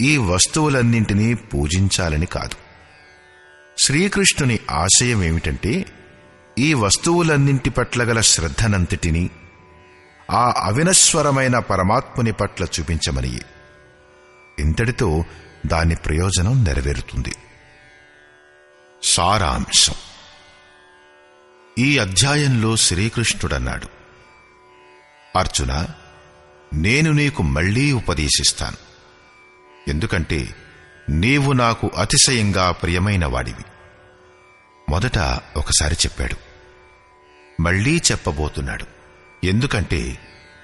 ఈ వస్తువులన్నింటినీ పూజించాలని కాదు. శ్రీకృష్ణుని ఆశయమేమిటంటే ఈ వస్తువులన్నింటి పట్ల గల శ్రద్ధనంతటినీ ఆ అవినశ్వరమైన పరమాత్ముని పట్ల చూపించమని. ఇంతటితో దాని ప్రయోజనం నెరవేరుతుంది. సారాంశం. ఈ అధ్యాయంలో శ్రీకృష్ణుడన్నాడు, అర్జున, నేను నీకు మళ్లీ ఉపదేశిస్తాను. ఎందుకంటే నీవు నాకు అతిశయంగా ప్రియమైన వాడివి. మొదట ఒకసారి చెప్పాడు, మళ్లీ చెప్పబోతున్నాడు. ఎందుకంటే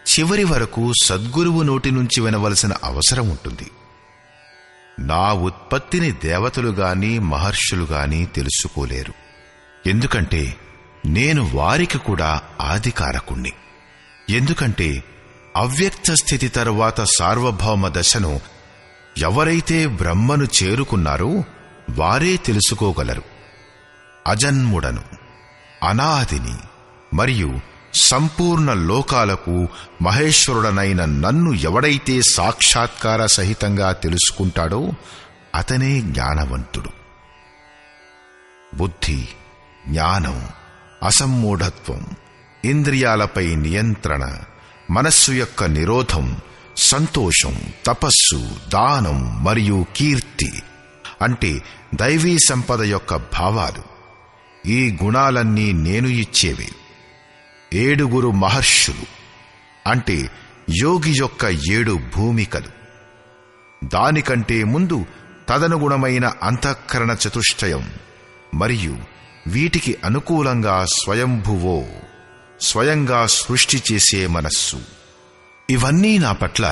చివరి వరకు సద్గురువు నోటి నుంచి వినవలసిన అవసరం ఉంటుంది. నా ఉత్పత్తిని దేవతలు గాని మహర్షులు గాని తెలుసుకోలేరు. ఎందుకంటే నేను వారికి కూడా ఆదికారకుణ్ణి. ఎందుకంటే అవ్యక్త స్థితి తరువాత సార్వభౌమ దశను ఎవరైతే బ్రహ్మను చేరుకున్నారో వారే తెలుసుకోగలరు. అజన్ముడను, అనాదిని మరియు సంపూర్ణ లోకాలకు మహేశ్వరుడనైన నన్ను ఎవడైతే సాక్షాత్కార సహితంగా తెలుసుకుంటాడో అతనే జ్ఞానవంతుడు. బుద్ధి, జ్ఞానం, అసమ్మూఢత్వం, ఇంద్రియాలపై నియంత్రణ, మనస్సు యొక్క నిరోధం, సంతోషం, తపస్సు, దానం మరియు కీర్తి అంటే దైవీ సంపద యొక్క భావాలు, ఈ గుణాలన్నీ నేను ఇచ్చేవే. 7 మహర్షులు అంటే యోగి యొక్క 7 భూమికలు. దానికంటే ముందు తదనుగుణమైన అంతఃకరణ చతుష్టయం మరియు వీటికి అనుకూలంగా స్వయంభువో, స్వయంగా సృష్టి చేసే మనస్సు. ఇవన్నీ నా పట్ల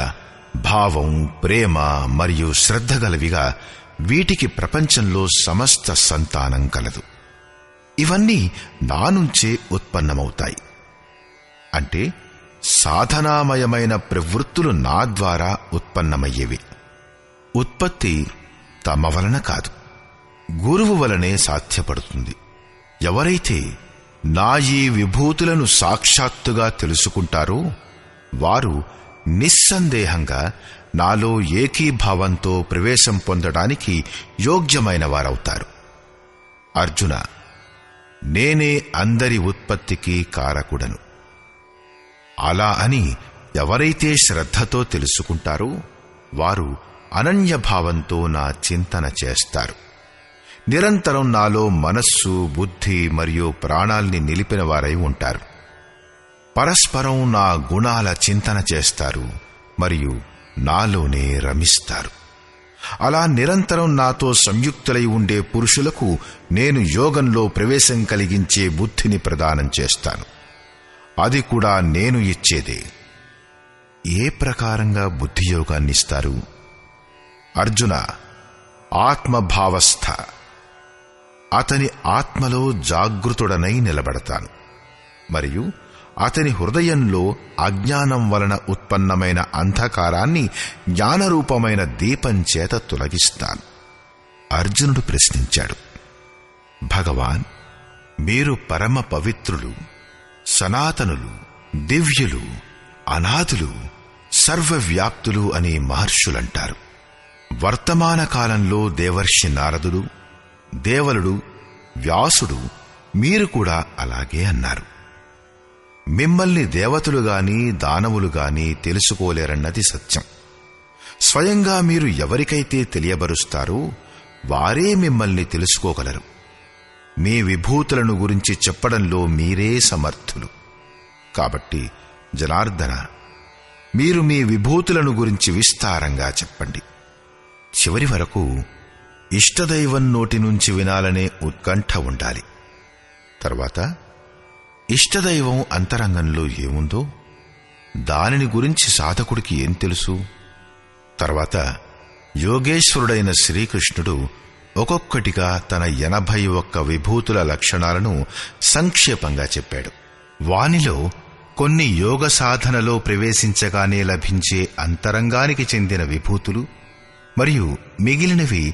భావం, ప్రేమ మరియు శ్రద్ధ గలవిగా వీటికి ప్రపంచంలో సమస్త సంతానం కలదు. ఇవన్నీ నా నుంచే ఉత్పన్నమవుతాయి. అంటే సాధనామయమైన ప్రవృత్తులు నా ద్వారా ఉత్పన్నమయ్యేవి. ఉత్పత్తి తమ వలన కాదు, గురువు వలనే సాధ్యపడుతుంది. ఎవరైతే నా ఈ విభూతులను సాక్షాత్తుగా తెలుసుకుంటారో వారు నిస్సందేహంగా నాలో ఏకీభావంతో ప్రవేశం పొందడానికి యోగ్యమైన వారవుతారు. అర్జున, నేనే అందరి ఉత్పత్తికి కారకుడను. అలా అని ఎవరైతే శ్రద్ధతో తెలుసుకుంటారో వారు అనన్యభావంతో నా చింతన చేస్తారు. నిరంతరం నాలో మనస్సు, బుద్ధి మరియు ప్రాణాల్ని నిలిపిన వారై ఉంటారు. పరస్పరం నా గుణాల చింతన చేస్తారు మరియు నాలోనే రమిస్తారు. అలా నిరంతరం నాతో సంయుక్తులై ఉండే పురుషులకు నేను యోగంలో ప్రవేశం కలిగించే బుద్ధిని ప్రదానం చేస్తాను. అది కూడా నేను ఇచ్చేదే. ఏ ప్రకారంగా బుద్ధి యోగాన్నిస్తారు? అర్జున, ఆత్మభావస్థ, అతని ఆత్మలో జాగృతుడనై నిలబడతాను మరియు అతని హృదయంలో అజ్ఞానం వలన ఉత్పన్నమైన అంధకారాన్ని జ్ఞానరూపమైన దీపం చేత తొలగిస్తాను. అర్జునుడు ప్రశ్నించాడు, భగవాన్, మీరు పరమ పవిత్రులు, సనాతనులు, దివ్యులు, అనాథులు, సర్వవ్యాప్తులు అని మహర్షులంటారు. వర్తమాన కాలంలో దేవర్షి నారదుడు, దేవలుడు, వ్యాసుడు, మీరు కూడా అలాగే అన్నారు. మిమ్మల్ని దేవతలు గాని దానవులు గాని తెలుసుకోలేరన్నది సత్యం. స్వయంగా మీరు ఎవరికైతే తెలియబరుస్తారో వారే మిమ్మల్ని తెలుసుకోగలరు. మీ విభూతులను గురించి చెప్పడంలో మీరే సమర్థులు. కాబట్టి జనార్దన, మీరు మీ విభూతులను గురించి విస్తారంగా చెప్పండి. చివరి వరకు ఇష్టదైవం నోటి నుంచి వినాలనే ఉత్కంఠ ఉండాలి. తర్వాత ఇష్టదైవం అంతరంగంలో ఏముందో దానిని గురించి సాధకుడికి ఏం తెలుసు? తర్వాత యోగేశ్వరుడైన శ్రీకృష్ణుడు ఒక్కొక్కటిగా తన 81 విభూతుల లక్షణాలను సంక్షేపంగా చెప్పాడు. వానిలో కొన్ని యోగ సాధనలో ప్రవేశించగానే లభించే అంతరంగానికి చెందిన విభూతులు మరియు మిగిలినవి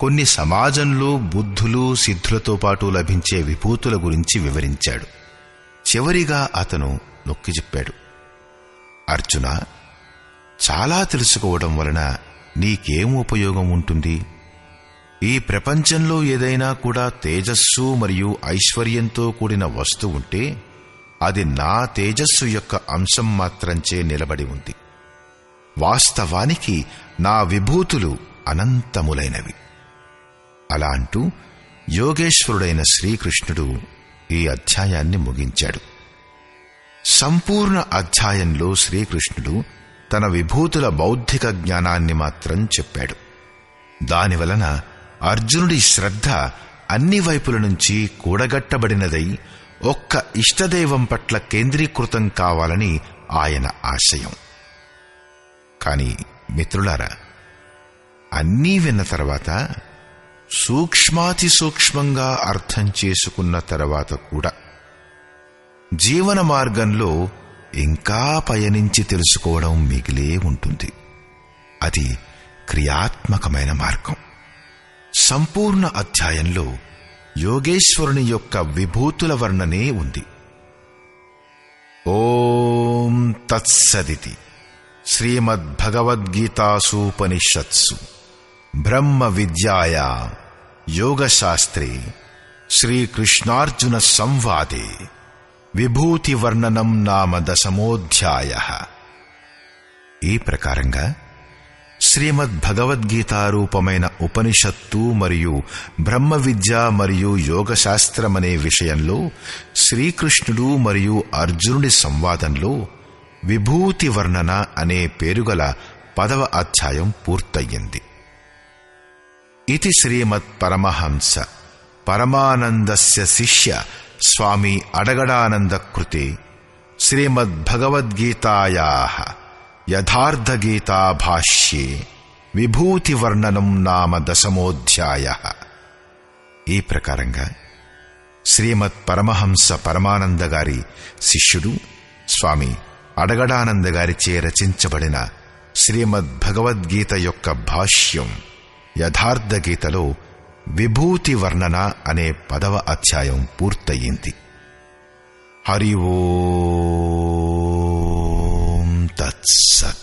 కొన్ని సమాజంలో బుద్ధులు, సిద్ధులతో పాటు లభించే విభూతుల గురించి వివరించాడు. చివరిగా అతను నొక్కి చెప్పాడు, అర్జున, చాలా తెలుసుకోవడం వలన నీకేం ఉపయోగం ఉంటుంది? ఈ ప్రపంచంలో ఏదైనా కూడా తేజస్సు మరియు ఐశ్వర్యంతో కూడిన వస్తువు ఉంటే అది నా తేజస్సు యొక్క అంశం మాత్రంచే నిలబడి ఉంది. వాస్తవానికి నా విభూతులు అనంతములైనవి. అలా అంటూ యోగేశ్వరుడైన శ్రీకృష్ణుడు ఈ అధ్యాయాన్ని ముగించాడు. సంపూర్ణ అధ్యాయంలో శ్రీకృష్ణుడు తన విభూతుల బౌద్ధిక జ్ఞానాన్ని మాత్రం చెప్పాడు. దానివలన అర్జునుడి శ్రద్ధ అన్ని వైపుల నుంచి కూడగట్టబడినదై ఒక్క ఇష్టదైవం పట్ల కేంద్రీకృతం కావాలని ఆయన ఆశయం. కాని మిత్రులారా, అన్నీ విన్న తర్వాత, సూక్ష్మాతి సూక్ష్మంగా అర్థం చేసుకున్న తర్వాత కూడా జీవన మార్గంలో ఇంకా పయనించి తెలుసుకోవడం మిగిలే ఉంటుంది. అది క్రియాత్మకమైన మార్గం. సంపూర్ణ అధ్యాయంలో యోగేశ్వరుని యొక్క విభూతుల వర్ణనే ఉంది. ఓం తత్సదితి శ్రీమద్భగవద్గీతాసూపనిషత్సు బ్రహ్మ విద్యాయా యోగశాస్త్రే శ్రీకృష్ణార్జున సంవాదే విభూతి వర్ణనం నామ 10వ. ఈ ప్రకారంగా శ్రీమద్భగవద్గీతారూపమైన ఉపనిషత్తు మరియు బ్రహ్మ విద్య మరియు యోగశాస్త్రమనే విషయంలో శ్రీకృష్ణుడు మరియు అర్జునుడి సంవాదంలో విభూతి వర్ణన అనే పేరుగల 10వ అధ్యాయం పూర్తయ్యింది. ఇది శ్రీమత్ పరమహంస పరమానందస్య శిష్య స్వామి అడగడానంద కృతే శ్రీమద్భగవద్గీతాయాః యథార్థగీతా భాష్యే విభూతి వర్ణనం నామ 10వ. ఈ ప్రకారంగా శ్రీమత్ పరమహంస పరమానంద గారి శిష్యుడు స్వామి అడగడానంద గారిచే రచించబడిన శ్రీమద్భగవద్గీత యొక్క భాష్యం యథార్థగీతలో విభూతి వర్ణన అనే 10వ అధ్యాయం పూర్తయింది. హరి ఓం తత్సత్.